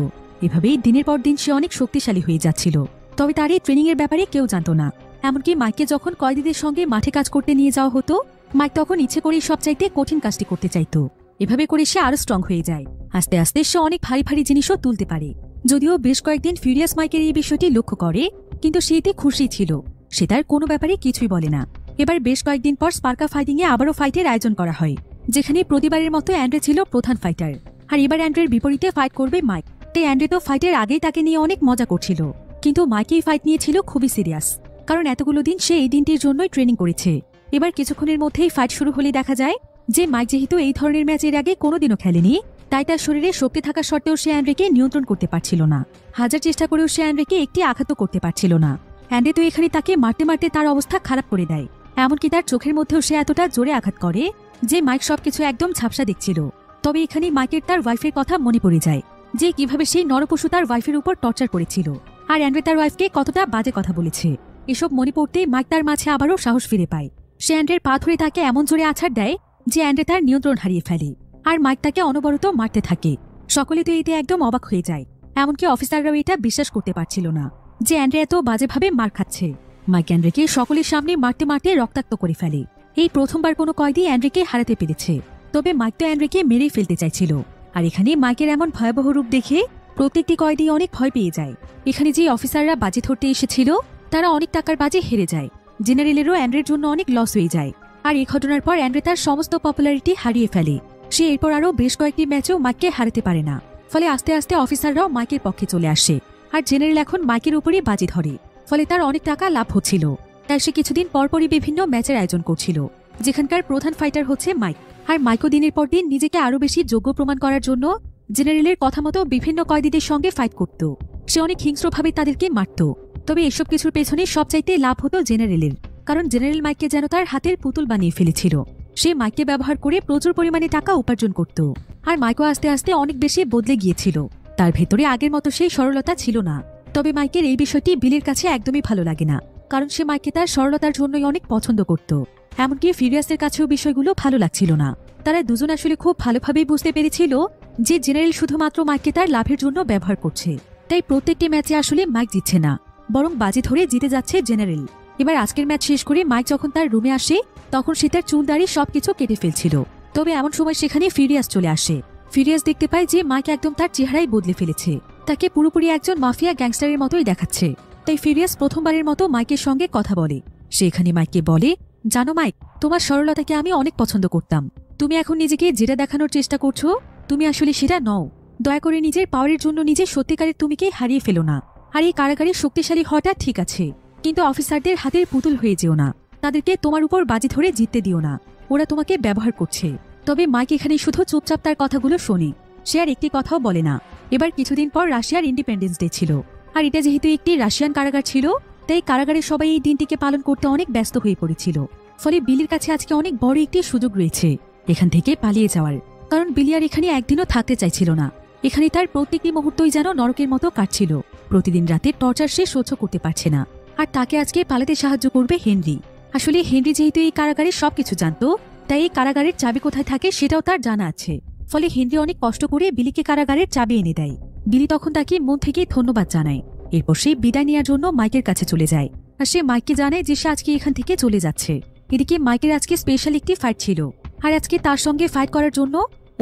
এভাবেই দিনের পর দিন সে অনেক শক্তিশালী হয়ে যাচ্ছিল। তবে তার এই ট্রেনিং এর ব্যাপারে কেউ জানত না। এমনকি মাইককে যখন কয়েদিদের সঙ্গে মাঠে কাজ করতে নিয়ে যাওয়া হতো, মাইক তখন ইচ্ছে করেই সবচাইতে কঠিন কাজটি করতে চাইত। এভাবে করে সে আরো স্ট্রং হয়ে যায়। আস্তে আস্তে সে অনেক ভারী ভারী জিনিসও তুলতে পারে। যদিও বেশ কয়েকদিন ফিউরিয়াস মাইকের এই বিষয়টি লক্ষ্য করে, কিন্তু সে এতে খুশি ছিল। সে তার কোনো ব্যাপারে কিছুই বলে না। এবার বেশ কয়েকদিন পর স্পার্কা ফাইটিং এ আবারও ফাইটের আয়োজন করা হয়, যেখানে প্রতিবারের মতো অ্যান্ড্রে ছিল প্রধান ফাইটার। আর এবার অ্যান্ড্রের বিপরীতে ফাইট করবে মাইক। তাই অ্যান্ড্রে তো ফাইটের আগেই তাকে নিয়ে অনেক মজা করছিল, কিন্তু মাইক এই ফাইট নিয়েছিল খুবই সিরিয়াস, কারণ এতগুলো দিন সে এই দিনটির জন্যই ট্রেনিং করেছে। এবার কিছুক্ষণের মধ্যেই ফাইট শুরু হলে দেখা যায় যে মাইক যেহেতু এই ধরনের ম্যাচের আগে কোনোদিনও খেলেনি, তাই তার শরীরে শক্তি থাকা সত্ত্বেও সে অ্যান্ড্রেকে নিয়ন্ত্রণ করতে পারছিল না। হাজার চেষ্টা করেও সে অ্যান্ড্রেকে একটি আঘাত করতে পারছিল না। অ্যান্ড্রে তো এখানে তাকে মারতে মারতে তার অবস্থা খারাপ করে দেয়, এমনকি তার চোখের মধ্যেও সে এতটা জোরে আঘাত করে যে মাইক সবকিছু একদম ঝাপসা দেখছিল। তবে এখানে মাইকের তার ওয়াইফের কথা মনে পড়ে যায়, যে কিভাবে সেই নরপশু তার ওয়াইফের উপর টর্চার করেছিল, আর অ্যান্ড্রে তার ওয়াইফকে কতটা বাজে কথা বলেছে। এসব মনে পড়তেই মাইক তার মাঝে আবারও সাহস ফিরে পায়। সে অ্যান্ড্রের পা ধরে তাকে এমন জোরে আছাড় দেয় যে অ্যান্ড্রে তার নিয়ন্ত্রণ হারিয়ে ফেলে, আর মাইক তাকে অনবরত মারতে থাকে। সকলে তো এতে একদম অবাক হয়ে যায়, এমনকি অফিসাররাও এটা বিশ্বাস করতে পারছিল না যে অ্যান্ড্রে এত বাজেভাবে মার খাচ্ছে। মাইক অ্যান্ড্রেকে সকলের সামনে মারতে মারতে রক্তাক্ত করে ফেলে। এই প্রথমবার কোনো কয়েদি অ্যান্ড্রেকে হারাতে পেরেছে, তবে মাইক তো অ্যান্ড্রেকে মেরেই ফেলতে চাইছিল। আর এখানে মাইকের এমন ভয়াবহ রূপ দেখে প্রত্যেকটি কয়েদি অনেক ভয় পেয়ে যায়। এখানে যে অফিসাররা বাজি ধরতে এসেছিল তারা অনেক টাকার বাজি হেরে যায়। জেনারেলেরও অ্যান্ড্রের জন্য অনেক লস হয়ে যায়। আর এই ঘটনার পর অ্যান্ড্রে তার সমস্ত পপুলারিটি হারিয়ে ফেলে। সে এরপর আরও বেশ কয়েকটি ম্যাচেও মাইককে হারাতে পারে না। ফলে আস্তে আস্তে অফিসাররাও মাইকের পক্ষে চলে আসে, আর জেনারেল এখন মাইকের উপরই বাজি ধরে। ফলে তার অনেক টাকা লাভ হচ্ছিল। তাই সে কিছুদিন পরপরই বিভিন্ন ম্যাচের আয়োজন করছিল, যেখানকার প্রধান ফাইটার হচ্ছে মাইক। আর মাইকও দিনের পর দিন নিজেকে আরও বেশি যোগ্য প্রমাণ করার জন্য জেনারেলের কথা মতো বিভিন্ন কয়েদিদের সঙ্গে ফাইট করত। সে অনেক হিংস্রভাবে তাদেরকে মারত। তবে এসব কিছুর পেছনে সবচাইতে লাভ হতো জেনারেলের, কারণ জেনারেল মাইককে যেন তার হাতের পুতুল বানিয়ে ফেলেছিল। সে মাইককে ব্যবহার করে প্রচুর পরিমাণে টাকা উপার্জন করত। আর মাইকও আস্তে আস্তে অনেক বেশি বদলে গিয়েছিল। তার ভেতরে আগের মতো সেই সরলতা ছিল না। তবে মাইকের এই বিষয়টি বিলির কাছে একদমই ভালো লাগে না, কারণ সে মাইককে তার সরলতার জন্যই অনেক পছন্দ করত। এমনকি ফিউরিয়াসের কাছেও বিষয়গুলো ভালো লাগছিল না। তারা দুজন আসলে খুব ভালোভাবেই বুঝতে পেরেছিল যে জেনারেল শুধুমাত্র মাইককে তার লাভের জন্য ব্যবহার করছে। তাই প্রত্যেকটি ম্যাচে আসলে মাইক জিতছে না, বরং বাজি ধরে জিতে যাচ্ছে জেনারেল। এবার আজকের ম্যাচ শেষ করে মাইক যখন তার রুমে আসে তখন সে তার চুল দাড়ি সবকিছু কেটে ফেলছিল। তবে এমন সময় সেখানে ফিউরিয়াস চলে আসে। ফিউরিয়াস দেখতে পায় যে মাইক একদম তার চেহারাই বদলে ফেলেছে, তাকে পুরোপুরি একজন মাফিয়া গ্যাংস্টারের মতোই দেখাচ্ছে। তাই ফিউরিয়াস প্রথমবারের মতো মাইকের সঙ্গে কথা বলে। সে এখানে মাইককে বলে, জানো মাইক, তোমার সরলতাকে আমি অনেক পছন্দ করতাম। তুমি এখন নিজেকে যেটা দেখানোর চেষ্টা করছো তুমি আসলে সেটা নও। দয়া করে নিজের পাওয়ারের জন্য নিজের সত্যিকারের তুমিকে হারিয়ে ফেলো না। আর এই কারাগারে শক্তিশালী হওয়াটা ঠিক আছে, কিন্তু অফিসারদের হাতের পুতুল হয়ে যেও না। তাদেরকে তোমার উপর বাজি ধরে জিততে দিও না, ওরা তোমাকে ব্যবহার করছে। তবে মাইক এখানে শুধু চুপচাপ তার কথাগুলো শোনে, সে আর একটি কথাও বলে না। এবার কিছুদিন পর রাশিয়ার ইন্ডিপেন্ডেন্স ডে ছিল, আর এটা যেহেতু একটি রাশিয়ান কারাগার ছিল তাই কারাগারের সবাই এই দিনটিকে পালন করতে অনেক ব্যস্ত হয়ে পড়েছিল। ফলে বিলির কাছে আজকে অনেক বড় একটি সুযোগ রয়েছে এখান থেকে পালিয়ে যাওয়ার, কারণ বিলি আর এখানে একদিনও থাকতে চাইছিল না। এখানে তার প্রত্যেকটি মুহূর্তই যেন নরকের মতো কাটছিল। প্রতিদিন রাতে টর্চার সে সহ্য করতে পারছে না, আর তাকে আজকে পালাতে সাহায্য করবে হেনরি। আসলে হেনরি যেহেতু এই কারাগারের সবকিছু জানতো, তাই এই কারাগারের চাবি কোথায় থাকে সেটাও তার জানা আছে। ফলে হেনরি অনেক কষ্ট করে বিলিকে কারাগারের চাবি এনে দেয়। বিলি তখন তাকে মন থেকে ধন্যবাদ জানায়। এরপর সে বিদায় নেওয়ার জন্য মাইকের কাছে চলে যায়, আর সে মাইককে জানায় যে সে আজকে এখান থেকে চলে যাচ্ছে। এদিকে মাইকের আজকে স্পেশাল একটি ফাইট ছিল, আর আজকে তার সঙ্গে ফাইট করার জন্য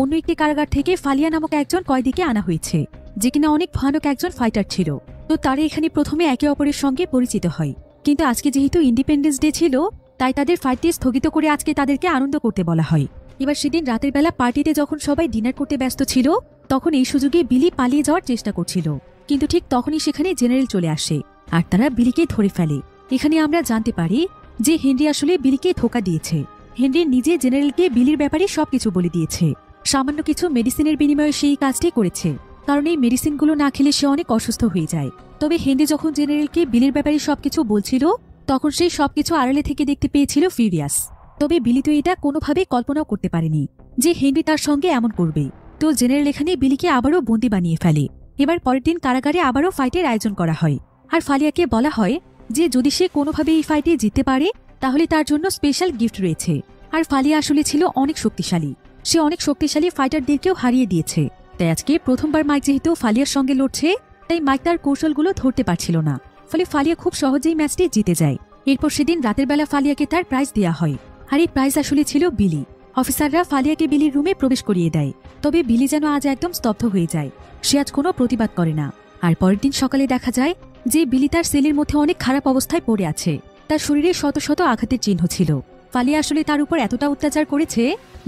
অন্য একটি কারাগার থেকে ফালিয়া নামক একজন কয়েদিকে আনা হয়েছে, যে কিনা অনেক ভয়ানক একজন ফাইটার ছিল। তো তারা এখানে প্রথমে একে অপরের সঙ্গে পরিচিত হয়, কিন্তু আজকে যেহেতু ইন্ডিপেন্ডেন্স ডে ছিল তাই তাদের ফাইটটি স্থগিত করে আজকে তাদেরকে আনন্দ করতে বলা হয়। এবার সেদিন রাতের বেলা পার্টিতে যখন সবাই ডিনার করতে ব্যস্ত ছিল তখন এই সুযোগে বিলি পালিয়ে যাওয়ার চেষ্টা করছিল, কিন্তু ঠিক তখনই সেখানে জেনারেল চলে আসে আর তারা বিলিকে ধরে ফেলে। এখানে আমরা জানতে পারি যে হেনরি আসলে বিলিকে ধোঁকা দিয়েছে। হেনরি নিজে জেনারেলকে বিলির ব্যাপারে সবকিছু বলে দিয়েছে। সামান্য কিছু মেডিসিনের বিনিময়ে সেই কাজটি করেছে, কারণ এই মেডিসিনগুলো না খেলে সে অনেক অসুস্থ হয়ে যায়। তবে হেনরি যখন জেনারেলকে বিলির ব্যাপারে সবকিছু বলছিল তখন সেই সবকিছু আড়ালে থেকে দেখতে পেয়েছিল ফিউরিয়াস। তবে বিলি তো এটা কোনোভাবেই কল্পনাও করতে পারেনি যে হেনরি তার সঙ্গে এমন করবে। তো জেনারেল এখানে বিলিকে আবারও বন্দী বানিয়ে ফেলে। এবার পরের দিন কারাগারে আবারও ফাইটের আয়োজন করা হয়, আর ফালিয়াকে বলা হয় যে যদি সে কোনোভাবে এই ফাইটে জিততে পারে তাহলে তার জন্য স্পেশাল গিফট রয়েছে। আর ফালিয়া আসলে ছিল অনেক শক্তিশালী, সে অনেক শক্তিশালী ফাইটারদেরকেও হারিয়ে দিয়েছে। তাই আজকে প্রথমবার মাইক যেহেতু ফালিয়ার সঙ্গে লড়ছে তাই মাইক তার কৌশলগুলো ধরতে পারছিল না, ফলে ফালিয়া খুব সহজেই ম্যাচটি জিতে যায়। এরপর সেদিন রাতের বেলা ফালিয়াকে তার প্রাইজ দেওয়া হয়, আর এই প্রাইজ আসলে ছিল বিলি। অফিসাররা ফালিয়াকে বিলির রুমে প্রবেশ করিয়ে দেয়, তবে বিলি যেন আজ একদম স্তব্ধ হয়ে যায়। সে আজ কোনো প্রতিবাদ করে না। আর পরের দিন সকালে দেখা যায় যে বিলি তার সেলের মধ্যে অনেক খারাপ অবস্থায় পড়ে আছে। তার শরীরে শত শত আঘাতের চিহ্ন ছিল। ফালিয়া আসলে তার উপর এতটা অত্যাচার করেছে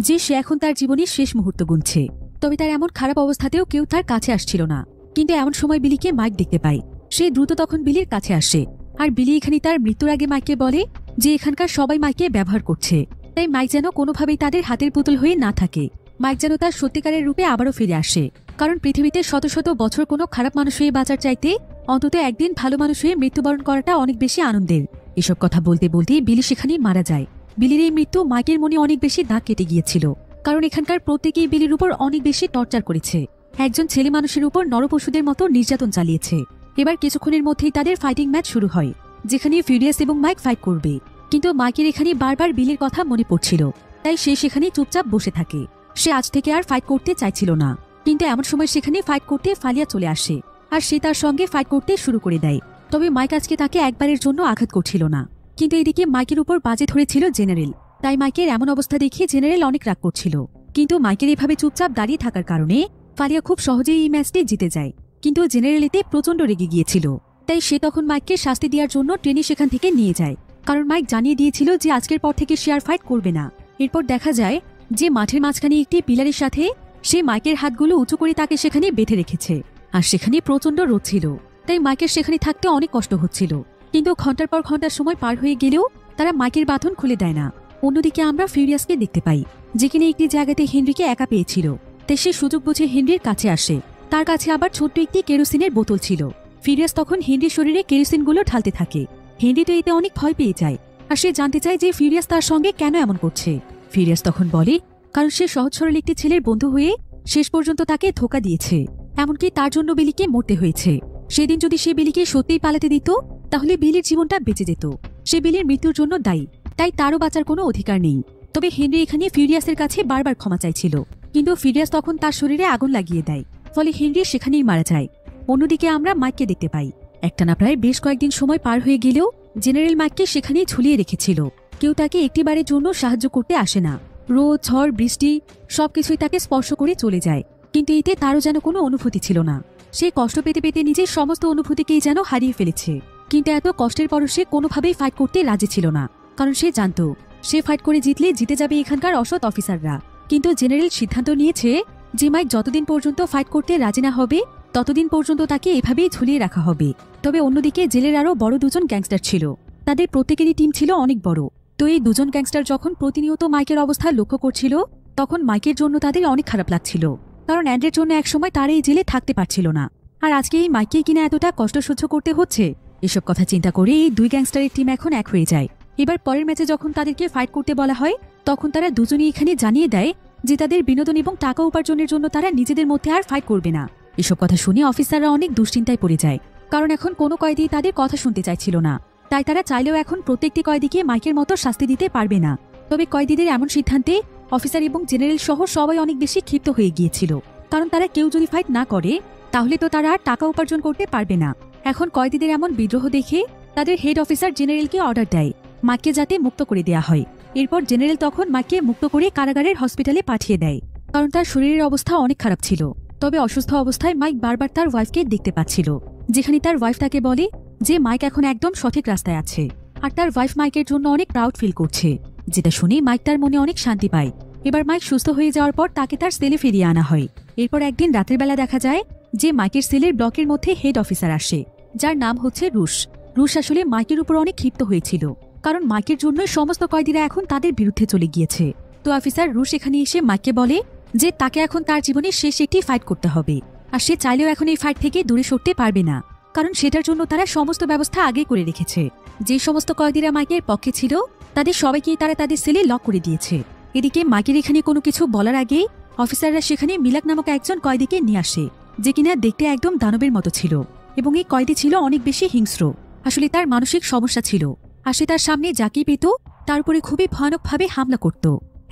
যে সে এখন তার জীবনের শেষ মুহূর্ত গুনছে। তবে তার এমন খারাপ অবস্থাতেও কেউ তার কাছে আসছিল না। কিন্তু এমন সময় বিলিকে মাইক দেখতে পায়। সে দ্রুত তখন বিলির কাছে আসে, আর বিলি এখানে তার মৃত্যুর আগে মাইককে বলে যে এখানকার সবাই মাইককে ব্যবহার করছে, তাই মাইক যেন কোনোভাবেই তাদের হাতের পুতুল হয়ে না থাকে। মাইক যেন তার সত্যিকারের রূপে আবারও ফিরে আসে, কারণ পৃথিবীতে শত শত বছর কোনো খারাপ মানুষ হয়ে বাঁচার চাইতে অন্তত একদিন ভালো মানুষ হয়ে মৃত্যুবরণ করাটা অনেক বেশি আনন্দের। এসব কথা বলতে বলতে বিলি সেখানেই মারা যায়। বিলির এই মৃত্যু মাইকের মনে অনেক বেশি দাগ কেটে গিয়েছিল, কারণ এখানকার প্রত্যেকেই বিলির উপর অনেক বেশি টর্চার করেছে। একজন ছেলে মানুষের উপর নরপশুদের মতো নির্যাতন চালিয়েছে। এবার কিছুক্ষণের মধ্যেই তাদের ফাইটিং ম্যাচ শুরু হয়, যেখানে ফিউরিয়াস এবং মাইক ফাইট করবে। কিন্তু মাইকের এখানে বারবার বিলির কথা মনে পড়ছিল, তাই সে সেখানে চুপচাপ বসে থাকে। সে আজ থেকে আর ফাইট করতে চাইছিল না। কিন্তু এমন সময় সেখানে ফাইট করতে ফালিয়া চলে আসে, আর সে তার সঙ্গে ফাইট করতে শুরু করে দেয়। তবে মাইক আজকে তাকে একবারের জন্য আঘাত করছিল না। কিন্তু এদিকে মাইকের উপর বাজে ধরেছিল জেনারেল, তাই মাইকের এমন অবস্থা দেখে জেনারেল অনেক রাগ করছিল। কিন্তু মাইকের এভাবে চুপচাপ দাঁড়িয়ে থাকার কারণে ফালিয়া খুব সহজেই এই ম্যাচটি জিতে যায়। কিন্তু জেনারেল এতে প্রচন্ড রেগে গিয়েছিল, তাই সে তখন মাইককে শাস্তি দেওয়ার জন্য ট্রেনে সেখান থেকে নিয়ে যায়, কারণ মাইক জানিয়ে দিয়েছিল যে আজকের পর থেকে সে আর ফাইট করবে না। এরপর দেখা যায় যে মাঠের মাঝখানে একটি পিলারের সাথে সে মাইকের হাতগুলো উঁচু করে তাকে সেখানে বেঁধে রেখেছে, আর সেখানে প্রচন্ড রোদ ছিল, তাই মাইকের সেখানে থাকতে অনেক কষ্ট হচ্ছিল। কিন্তু ঘন্টার পর ঘন্টার সময় পার হয়ে গেলেও তারা মাইকের বাঁধন খুলে দেয় না। অন্যদিকে আমরা ফিউরিয়াসকে দেখতে পাই, যেখানে একটি জায়গাতে হেনরিকে একা পেয়েছিল, তাই সে সুযোগ বুঝে হেনরির কাছে আসে। তার কাছে আবার ছোট্ট একটি কেরোসিনের বোতল ছিল। ফিউরিয়াস তখন হেনরির শরীরে কেরোসিনগুলো ঢালতে থাকে। হেনরি তো এতে অনেক ভয় পেয়ে যায়, আর সে জানতে চায় যে ফিউরিয়াস তার সঙ্গে কেন এমন করছে। ফিউরিয়াস তখন বলে কারণ সে সহজ সরল একটি ছেলের বন্ধু হয়ে শেষ পর্যন্ত তাকে ধোঁকা দিয়েছে, এমনকি তার জন্য বিলিকে মরতে হয়েছে। সেদিন যদি সে বিলিকে সত্যিই পালাতে দিত তাহলে বিলির জীবনটা বেঁচে যেত। সে বিলির মৃত্যুর জন্য দায়ী, তাই তারও বাঁচার কোনো অধিকার নেই। তবে হেনরি এখানে ফিউরিয়াসের কাছে বারবার ক্ষমা চাইছিল, কিন্তু ফিউরিয়াস তখন তার শরীরে আগুন লাগিয়ে দেয়, ফলে হেনরি সেখানেই মারা যায়। অন্যদিকে আমরা মাইককে দেখতে পাই। একটানা প্রায় বেশ কয়েকদিন সময় পার হয়ে গেলেও জেনারেল মাইককে সেখানেই ঝুলিয়ে রেখেছিল। কেউ তাকে একটিবারের জন্য সাহায্য করতে আসে না। রোদ, ঝড়, বৃষ্টি সবকিছুই তাকে স্পর্শ করে চলে যায়, কিন্তু এতে তারও যেন কোনো অনুভূতি ছিল না। সে কষ্ট পেতে পেতে নিজের সমস্ত অনুভূতিকেই যেন হারিয়ে ফেলেছে। কিন্তু এত কষ্টের পরও সে কোনোভাবেই ফাইট করতে রাজি ছিল না, কারণ সে জানত সে ফাইট করে জিতলে জিতে যাবে এখানকার অসৎ অফিসাররা। কিন্তু জেনারেল সিদ্ধান্ত নিয়েছে যে মাইক যতদিন পর্যন্ত ফাইট করতে রাজি না হবে ততদিন পর্যন্ত তাকে এভাবেই ঝুলিয়ে রাখা হবে। তবে অন্যদিকে জেলের আরও বড় দুজন গ্যাংস্টার ছিল, তাদের প্রত্যেকেরই টিম ছিল অনেক বড়। তো এই দুজন গ্যাংস্টার যখন প্রতিনিয়ত মাইকের অবস্থা লক্ষ্য করছিল তখন মাইকের জন্য তাদের অনেক খারাপ লাগছিল, কারণ অ্যান্ড্রের জন্য একসময় তারা এই জেলে থাকতে পারছিল না, আর আজকে এই মাইককে কিনা এতটা কষ্ট সহ্য করতে হচ্ছে। এসব কথা চিন্তা করে এই দুই গ্যাংস্টারের টিম এখন এক হয়ে যায়। এবার পরের ম্যাচে যখন তাদেরকে ফাইট করতে বলা হয় তখন তারা দুজনেই এখানে জানিয়ে দেয় যে তাদের বিনোদন এবং টাকা উপার্জনের জন্য তারা নিজেদের মধ্যে আর ফাইট করবে না। এসব কথা শুনে অফিসাররা অনেক দুশ্চিন্তায় পড়ে যায়, কারণ এখন কোনো কয়েদি তাদের কথা শুনতে চাইছিল না। তাই তারা চাইলেও এখন প্রত্যেকটি কয়েদিকে মাইকের মতো শাস্তি দিতে পারবে না। তবে কয়েদিদের এমন সিদ্ধান্তে অফিসার এবং জেনারেল সহ সবাই অনেক বেশি ক্ষিপ্ত হয়ে গিয়েছিল, কারণ তারা কেউ যদি ফাইট না করে তাহলে তো তারা আর টাকা উপার্জন করতে পারবে না। এখন কয়েদিদের এমন বিদ্রোহ দেখে তাদের হেড অফিসার জেনারেলকে অর্ডার দেয় মাইককে যাতে মুক্ত করে দেয়া হয়। এরপর জেনারেল তখন মাইককে মুক্ত করে কারাগারের হসপিটালে পাঠিয়ে দেয়, কারণ তার শরীরের অবস্থা অনেক খারাপ ছিল। তবে অসুস্থ অবস্থায় মাইক বারবার তার ওয়াইফকে দেখতে পাচ্ছিল, যেখানে তার ওয়াইফ তাকে বলে যে মাইক এখন একদম সঠিক রাস্তায় আছে, আর তার ওয়াইফ মাইকের জন্য অনেক প্রাউড ফিল করছে, যেটা শুনে মাইক তার মনে অনেক শান্তি পায়। এবার মাইক সুস্থ হয়ে যাওয়ার পর তাকে তার সেলে ফিরিয়ে আনা হয়। এরপর একদিন রাতের বেলা দেখা যায় যে মাইকের সেলের ব্লকের মধ্যে হেড অফিসার আসে, যার নাম হচ্ছে রুশ। রুশ আসলে মাইকের উপর অনেক ক্ষিপ্ত হয়েছিল, কারণ মাইকের জন্য সমস্ত কয়েদিরা এখন তাদের বিরুদ্ধে চলে গিয়েছে। তো অফিসার রুশ এখানে এসে মাইককে বলে যে তাকে এখন তার জীবনের শেষ একটি ফাইট করতে হবে, আর সে চাইলেও এখন এই ফাইট থেকে দূরে সরতে পারবে না, কারণ সেটার জন্য তারা সমস্ত ব্যবস্থা আগে করে রেখেছে। যে সমস্ত কয়েদিরা মাইকের পক্ষে ছিল তাদের সবাইকেই তারা তাদের সেলে লক করে দিয়েছে। এদিকে মাইকের এখানে কোনো কিছু বলার আগেই অফিসাররা সেখানে মিলাক নামক একজন কয়েদিকে নিয়ে আসে, যে কিনা দেখতে একদম দানবের মতো ছিল, এবং এই কয়েদি ছিল অনেক বেশি হিংস্র। আসলে তার মানসিক সমস্যা ছিল, আর সে তার সামনে যাকেই পেত তার উপরে খুবই ভয়ানকভাবে হামলা করত।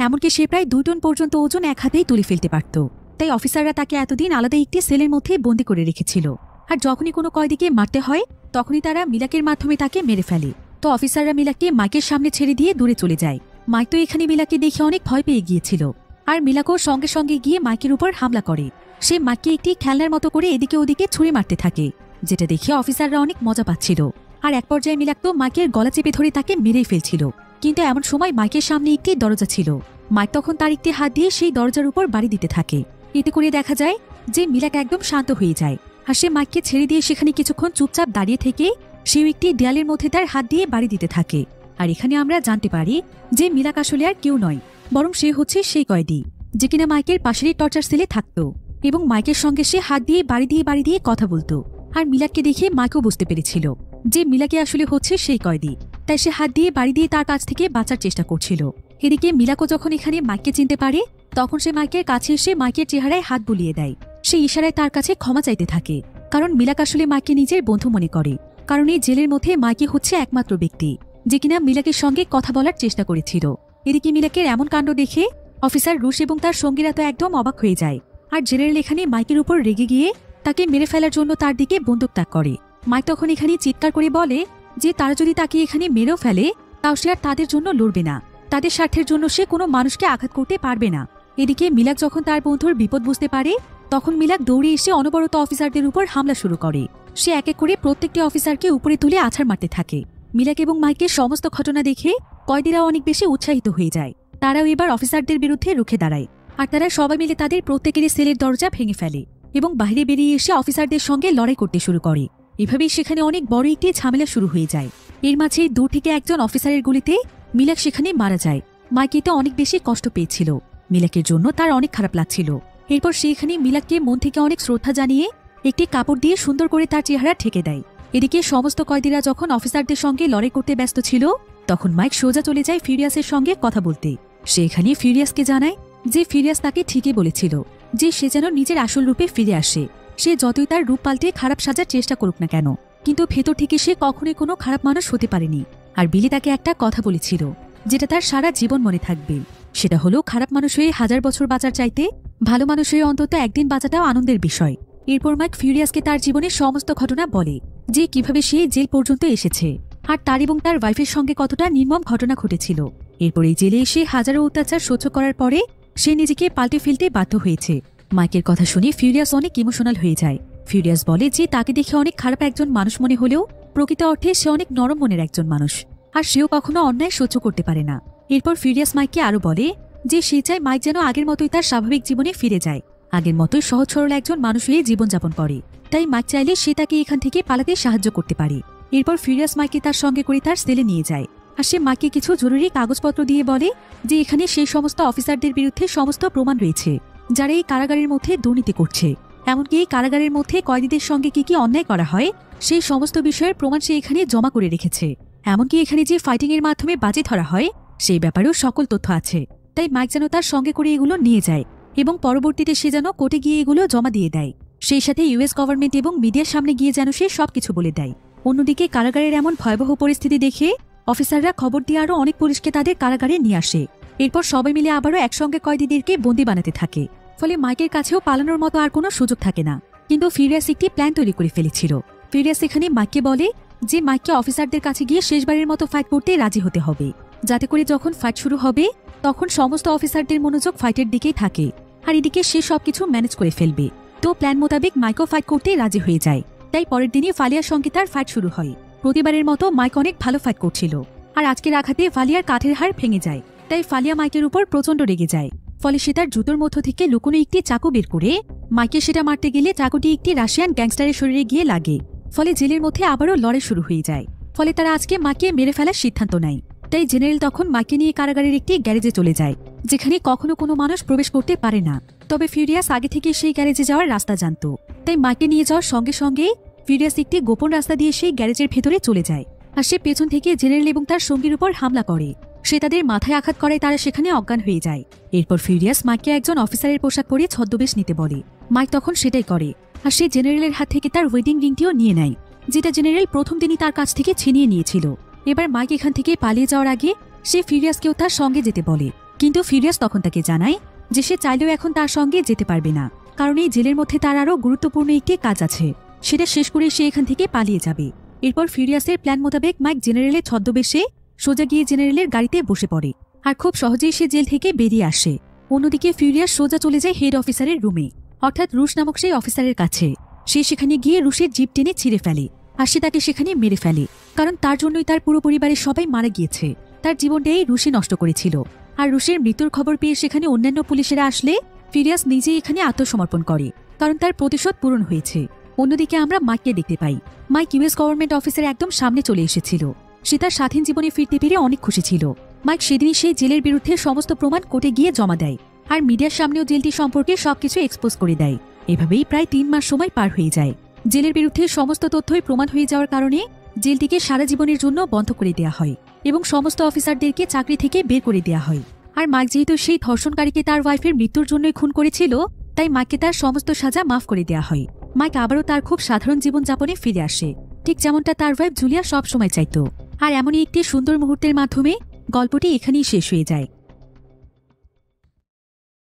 এমনকি সে প্রায় 2 টন পর্যন্ত ওজন এক হাতেই তুলে ফেলতে পারত। তাই অফিসাররা তাকে এতদিন আলাদা একটি সেলের মধ্যে বন্দী করে রেখেছিল, আর যখনই কোনো কয়েদিকে মারতে হয় তখনই তারা মিলাকের মাধ্যমে তাকে মেরে ফেলে। তো অফিসাররা মিলাককে মাইকের সামনে ছেড়ে দিয়ে দূরে চলে যায়। মাইক তো এখানে মিলাককে দেখে অনেক ভয় পেয়ে গিয়েছিল, আর মিলাকও সঙ্গে সঙ্গে গিয়ে মাইকের উপর হামলা করে। সে মাইককে একটি খেলনার মতো করে এদিকে ওদিকে ছুঁড়ে মারতে থাকে, যেটা দেখে অফিসাররা অনেক মজা পাচ্ছিল। আর এক পর্যায়ে মিলাক তো মাইকের গলা চেপে ধরে তাকে মেরেই ফেলছিল। কিন্তু এমন সময় মাইকের সামনে একটি দরজা ছিল। মাইক তখন তার একটি হাত দিয়ে সেই দরজার উপর বাড়ি দিতে থাকে। এতে করে দেখা যায় যে মিলাক একদম শান্ত হয়ে যায়, আর সে মাইককে ছেড়ে দিয়ে সেখানে কিছুক্ষণ চুপচাপ দাঁড়িয়ে থেকে সেও একটি দেয়ালের মধ্যে তার হাত দিয়ে বাড়ি দিতে থাকে। আর এখানে আমরা জানতে পারি যে মিলাক আসলে আর কেউ নয়, বরং সে হচ্ছে সেই কয়েদি যে কিনা মাইকের পাশেরই টর্চার সেলে থাকতো, এবং মাইকের সঙ্গে সে হাত দিয়ে বাড়ি দিয়ে কথা বলতো। আর মিলাককে দেখে মাইকও বুঝতে পেরেছিল যে মিলাকে আসলে হচ্ছে সেই কয়েদি, তাই সে হাত দিয়ে বাড়ি দিয়ে তার কাছ থেকে বাঁচার চেষ্টা করছিল। এদিকে মিলাকও যখন এখানে মাইককে চিনতে পারে, তখন সে মাইকের কাছে এসে মাইকের চেহারায় হাত বুলিয়ে দেয়। সে ইশারায় তার কাছে ক্ষমা চাইতে থাকে, কারণ মিলাক আসলে মাইককে নিজের বন্ধু মনে করে। কারণ এই জেলের মধ্যে মাইকে হচ্ছে একমাত্র ব্যক্তি যে কিনা মিলাকের সঙ্গে কথা বলার চেষ্টা করেছিল। এদিকে মিলাকের এমন কাণ্ড দেখে অফিসার রুশ এবং তার সঙ্গীরা তো একদম অবাক হয়ে যায়। আর জেনারেল এখানে মাইকের উপর রেগে গিয়ে তাকে মেরে ফেলার জন্য তার দিকে বন্দুক তাক করে। মাইক তখন এখানে চিৎকার করে বলে যে তারা যদি তাকে এখানে মেরেও ফেলে, তাও সে আর তাদের জন্য লড়বে না, তাদের স্বার্থের জন্য সে কোনো মানুষকে আঘাত করতে পারবে না। এদিকে মিলাক যখন তার বন্ধুর বিপদ বুঝতে পারে, তখন মিলাক দৌড়ে এসে অনবরত অফিসারদের উপর হামলা শুরু করে। সে এক এক করে প্রত্যেকটি অফিসারকে উপরে তুলে আছাড় মারতে থাকে। মিলাক এবং মাইকের সমস্ত ঘটনা দেখে কয়েদিরাও অনেক বেশি উৎসাহিত হয়ে যায়। তারাও এবার অফিসারদের বিরুদ্ধে রুখে দাঁড়ায়, আর তারা সবাই মিলে তাদের প্রত্যেকেরই সেলের দরজা ভেঙে ফেলে এবং বাইরে বেরিয়ে এসে অফিসারদের সঙ্গে লড়াই করতে শুরু করে। এভাবেই সেখানে অনেক বড় একটি ঝামেলা শুরু হয়ে যায়। এর মাঝে দূর থেকে একজন অফিসারের গুলিতে মিলাক সেখানে মারা যায়। মাইক এতে অনেক বেশি কষ্ট পেয়েছিল, মিলাকের জন্য তার অনেক খারাপ লাগছিল। এরপর সে এখানে মিলাককে মন থেকে অনেক শ্রদ্ধা জানিয়ে একটি কাপড় দিয়ে সুন্দর করে তার চেহারা ঢেকে দেয়। এদিকে সমস্ত কয়েদিরা যখন অফিসারদের সঙ্গে লড়াই করতে ব্যস্ত ছিল, তখন মাইক সোজা চলে যায় ফিউরিয়াসের সঙ্গে কথা বলতে। সে এখানে ফিউরিয়াসকে জানায় যে ফিউরিয়াস তাকে ঠিকই বলেছিল যে সে যেন নিজের আসল রূপে ফিরে আসে। সে যতই তার রূপ পাল্টে খারাপ সাজার চেষ্টা করুক না কেন, কিন্তু ভেতর থেকে সে কখনোই কোনো খারাপ মানুষ হতে পারেনি। আর বিলি তাকে একটা কথা বলেছিল যেটা তার সারা জীবন মনে থাকবে, সেটা হলো খারাপ মানুষ হয়ে 1000 বছর বাঁচার চাইতে ভালো মানুষ হয়ে অন্তত একদিন বাঁচাটাও আনন্দের বিষয়। এরপর মাইক ফিউরিয়াসকে তার জীবনের সমস্ত ঘটনা বলে যে কিভাবে সে জেল পর্যন্ত এসেছে, আর তার এবং তার ওয়াইফের সঙ্গে কতটা নির্মম ঘটনা ঘটেছিল। এরপর এই জেলে এসে হাজারো অত্যাচার সহ্য করার পরে সে নিজেকে পাল্টে ফেলতে বাধ্য হয়েছে। মাইকের কথা শুনে ফিউরিয়াস অনেক ইমোশনাল হয়ে যায়। ফিউরিয়াস বলে যে তাকে দেখে অনেক খারাপ একজন মানুষ মনে হলেও প্রকৃত অর্থে সে অনেক নরম মনের একজন মানুষ, আর সেও কখনো অন্যায় সহ্য করতে পারে না। এরপর ফিউরিয়াস মাইককে আরো বলে যে সে চায় মাইক যেন আগের মতোই তার স্বাভাবিক জীবনে ফিরে যায়, আগের মতোই সহজ সরল একজন মানুষ হয়ে জীবনযাপন করে। তাই মাইক চাইলে সে তাকে এখান থেকে পালাতে সাহায্য করতে পারে। এরপর ফিউরিয়াস মাইককে তার সঙ্গে করে তার সেলে নিয়ে যায়, আর সে মাইককে কিছু জরুরি কাগজপত্র দিয়ে বলে যে এখানে সেই সমস্ত অফিসারদের বিরুদ্ধে সমস্ত প্রমাণ রয়েছে যারা এই কারাগারের মধ্যে দুর্নীতি করছে, এমনকি এই কারাগারের মধ্যে কয়েদিদের সঙ্গে কি কি অন্যায় করা হয় সেই সমস্ত বিষয়ের প্রমাণ সে এখানে জমা করে রেখেছে। এমনকি এখানে যে ফাইটিং এর মাধ্যমে বাজি ধরা হয় সেই ব্যাপারেও সকল তথ্য আছে। তাই মাইক যেন তার সঙ্গে করে এগুলো নিয়ে যায় এবং পরবর্তীতে সে যেন কোর্টে গিয়ে এগুলো জমা দিয়ে দেয়। সেই সাথে ইউএস গভর্নমেন্ট এবং মিডিয়ার সামনে গিয়ে যেন সে সবকিছু বলে দেয়। অন্যদিকে কারাগারের এমন ভয়াবহ পরিস্থিতি দেখে অফিসাররা খবর দিয়ে আরো অনেক পুলিশকে তাদের কারাগারে নিয়ে আসে। এরপর সবাই মিলে আবারও একসঙ্গে কয়েদিদেরকে বন্দী বানাতে থাকে। ফলে মাইকের কাছেও পালানোর মতো আর কোনো সুযোগ থাকে না। কিন্তু ফিউরিয়াস একটি প্ল্যান তৈরি করে ফেলেছিল। ফিউরিয়াস এখানে মাইককে বলে যে মাইককে অফিসারদের কাছে গিয়ে শেষবারের মতো ফাইট করতে রাজি হতে হবে, যাতে করে যখন ফাইট শুরু হবে তখন সমস্ত অফিসারদের মনোযোগ ফাইটের দিকেই থাকে, আর এদিকে সে সবকিছু ম্যানেজ করে ফেলবে। তো প্ল্যান মোতাবেক মাইকও ফাইট করতে রাজি হয়ে যায়। তাই পরের দিনই ফালিয়ার সঙ্গে তার ফাইট শুরু হয়। প্রতিবারের মতো মাইক অনেক ভালো ফাইট করছিল, আর আজকের আঘাতে ফালিয়ার কাঠের হাড় ভেঙে যায়। তাই ফালিয়া মাইকের উপর প্রচন্ড রেগে যায়। ফলে সে তার জুতোর মধ্য থেকে লুকোনো একটি চাকু বের করে মাইকে সেটা মারতে গেলে চাকুটি একটি রাশিয়ান গ্যাংস্টারের শরীরে গিয়ে লাগে। ফলে জেলের মধ্যে আবারও লড়াই শুরু হয়ে যায়। ফলে তারা আজকে মাইকে মেরে ফেলার সিদ্ধান্ত নেয়। তাই জেনারেল তখন মাইকে নিয়ে কারাগারের একটি গ্যারেজে চলে যায়, যেখানে কখনো কোনো মানুষ প্রবেশ করতে পারে না। তবে ফিউরিয়াস আগে থেকে সেই গ্যারেজে যাওয়ার রাস্তা জানত। তাই মাইকে নিয়ে যাওয়ার সঙ্গে সঙ্গে ফিউরিয়াস একটি গোপন রাস্তা দিয়ে সেই গ্যারেজের ভেতরে চলে যায়, আর সে পেছন থেকে জেনারেল এবং তার সঙ্গীর উপর হামলা করে। সে তাদের মাথায় আঘাত করায় তারা সেখানে অজ্ঞান হয়ে যায়। এরপর ফিউরিয়াস মাইককে একজন অফিসারের পোশাক পরে ছদ্মবেশ নিতে বলে। মাইক তখন সেটাই করে, আর সে জেনারেলের হাত থেকে তার ওয়েডিং রিংটিও নিয়ে নেয়, যেটা জেনারেল প্রথম দিনই তার কাছ থেকে ছিনিয়ে নিয়েছিল। এবার মাইক এখান থেকে পালিয়ে যাওয়ার আগে সে ফিউরিয়াসকেও তার সঙ্গে যেতে বলে, কিন্তু ফিউরিয়াস তখন তাকে জানায় যে সে চাইলেও এখন তার সঙ্গে যেতে পারবে না, কারণ এই জেলের মধ্যে তার আরও গুরুত্বপূর্ণ একটি কাজ আছে, সেটা শেষ করে সে এখান থেকে পালিয়ে যাবে। এরপর ফিউরিয়াসের প্ল্যান মোতাবেক মাইক জেনারেলের ছদ্মবেশে সোজা গিয়ে জেনারেলের গাড়িতে বসে পড়ে, আর খুব সহজেই সে জেল থেকে বেরিয়ে আসে। অন্যদিকে ফিউরিয়াস সোজা চলে যায় হেড অফিসারের রুমে, অর্থাৎ রুশ নামক সেই অফিসারের কাছে। সে সেখানে গিয়ে রুশের জিপ টেনে ছিঁড়ে ফেলে, আর সে তাকে সেখানে মেরে ফেলে। কারণ তার জন্যই তার পুরো পরিবারের সবাই মারা গিয়েছে। তার জীবনটাই রুশি নষ্ট করেছিল। আর রুশির মৃত্যুর খবর পেয়ে সেখানে অন্যান্য পুলিশেরা আসলে ফিরিয়াস নিজেই এখানে আত্মসমর্পণ করে, কারণ তার প্রতিশোধ পূরণ হয়েছে। অন্যদিকে আমরা মাইককে দেখতে পাই। মাইক ইউএস গভর্নমেন্ট অফিসের একদম সামনে চলে এসেছিল। সে তার স্বাধীন জীবনে ফিরতে পেরে অনেক খুশি ছিল। মাইক সেদিনই সেই জেলের বিরুদ্ধে সমস্ত প্রমাণ কোর্টে গিয়ে জমা দেয়, আর মিডিয়ার সামনেও জেলটি সম্পর্কে সবকিছু এক্সপোজ করে দেয়। এভাবেই প্রায় 3 মাস সময় পার হয়ে যায়। জেলের বিরুদ্ধে সমস্ত তথ্যই প্রমাণ হয়ে যাওয়ার কারণে জেলটিকে সারা জীবনের জন্য বন্ধ করে দেওয়া হয় এবং সমস্ত অফিসারদেরকে চাকরি থেকে বের করে দেওয়া হয়। আর মাইক যেহেতু সেই ধর্ষণকারীকে তার ওয়াইফের মৃত্যুর জন্যই খুন করেছিল, তাই মাইককে তার সমস্ত সাজা মাফ করে দেওয়া হয়। মাইক আবারও তার খুব সাধারণ জীবনযাপনে ফিরে আসে, ঠিক যেমনটা তার ওয়াইফ জুলিয়া সব সময় চাইত। আর এমনই একটি সুন্দর মুহূর্তের মাধ্যমে গল্পটি এখানেই শেষ হয়ে যায়।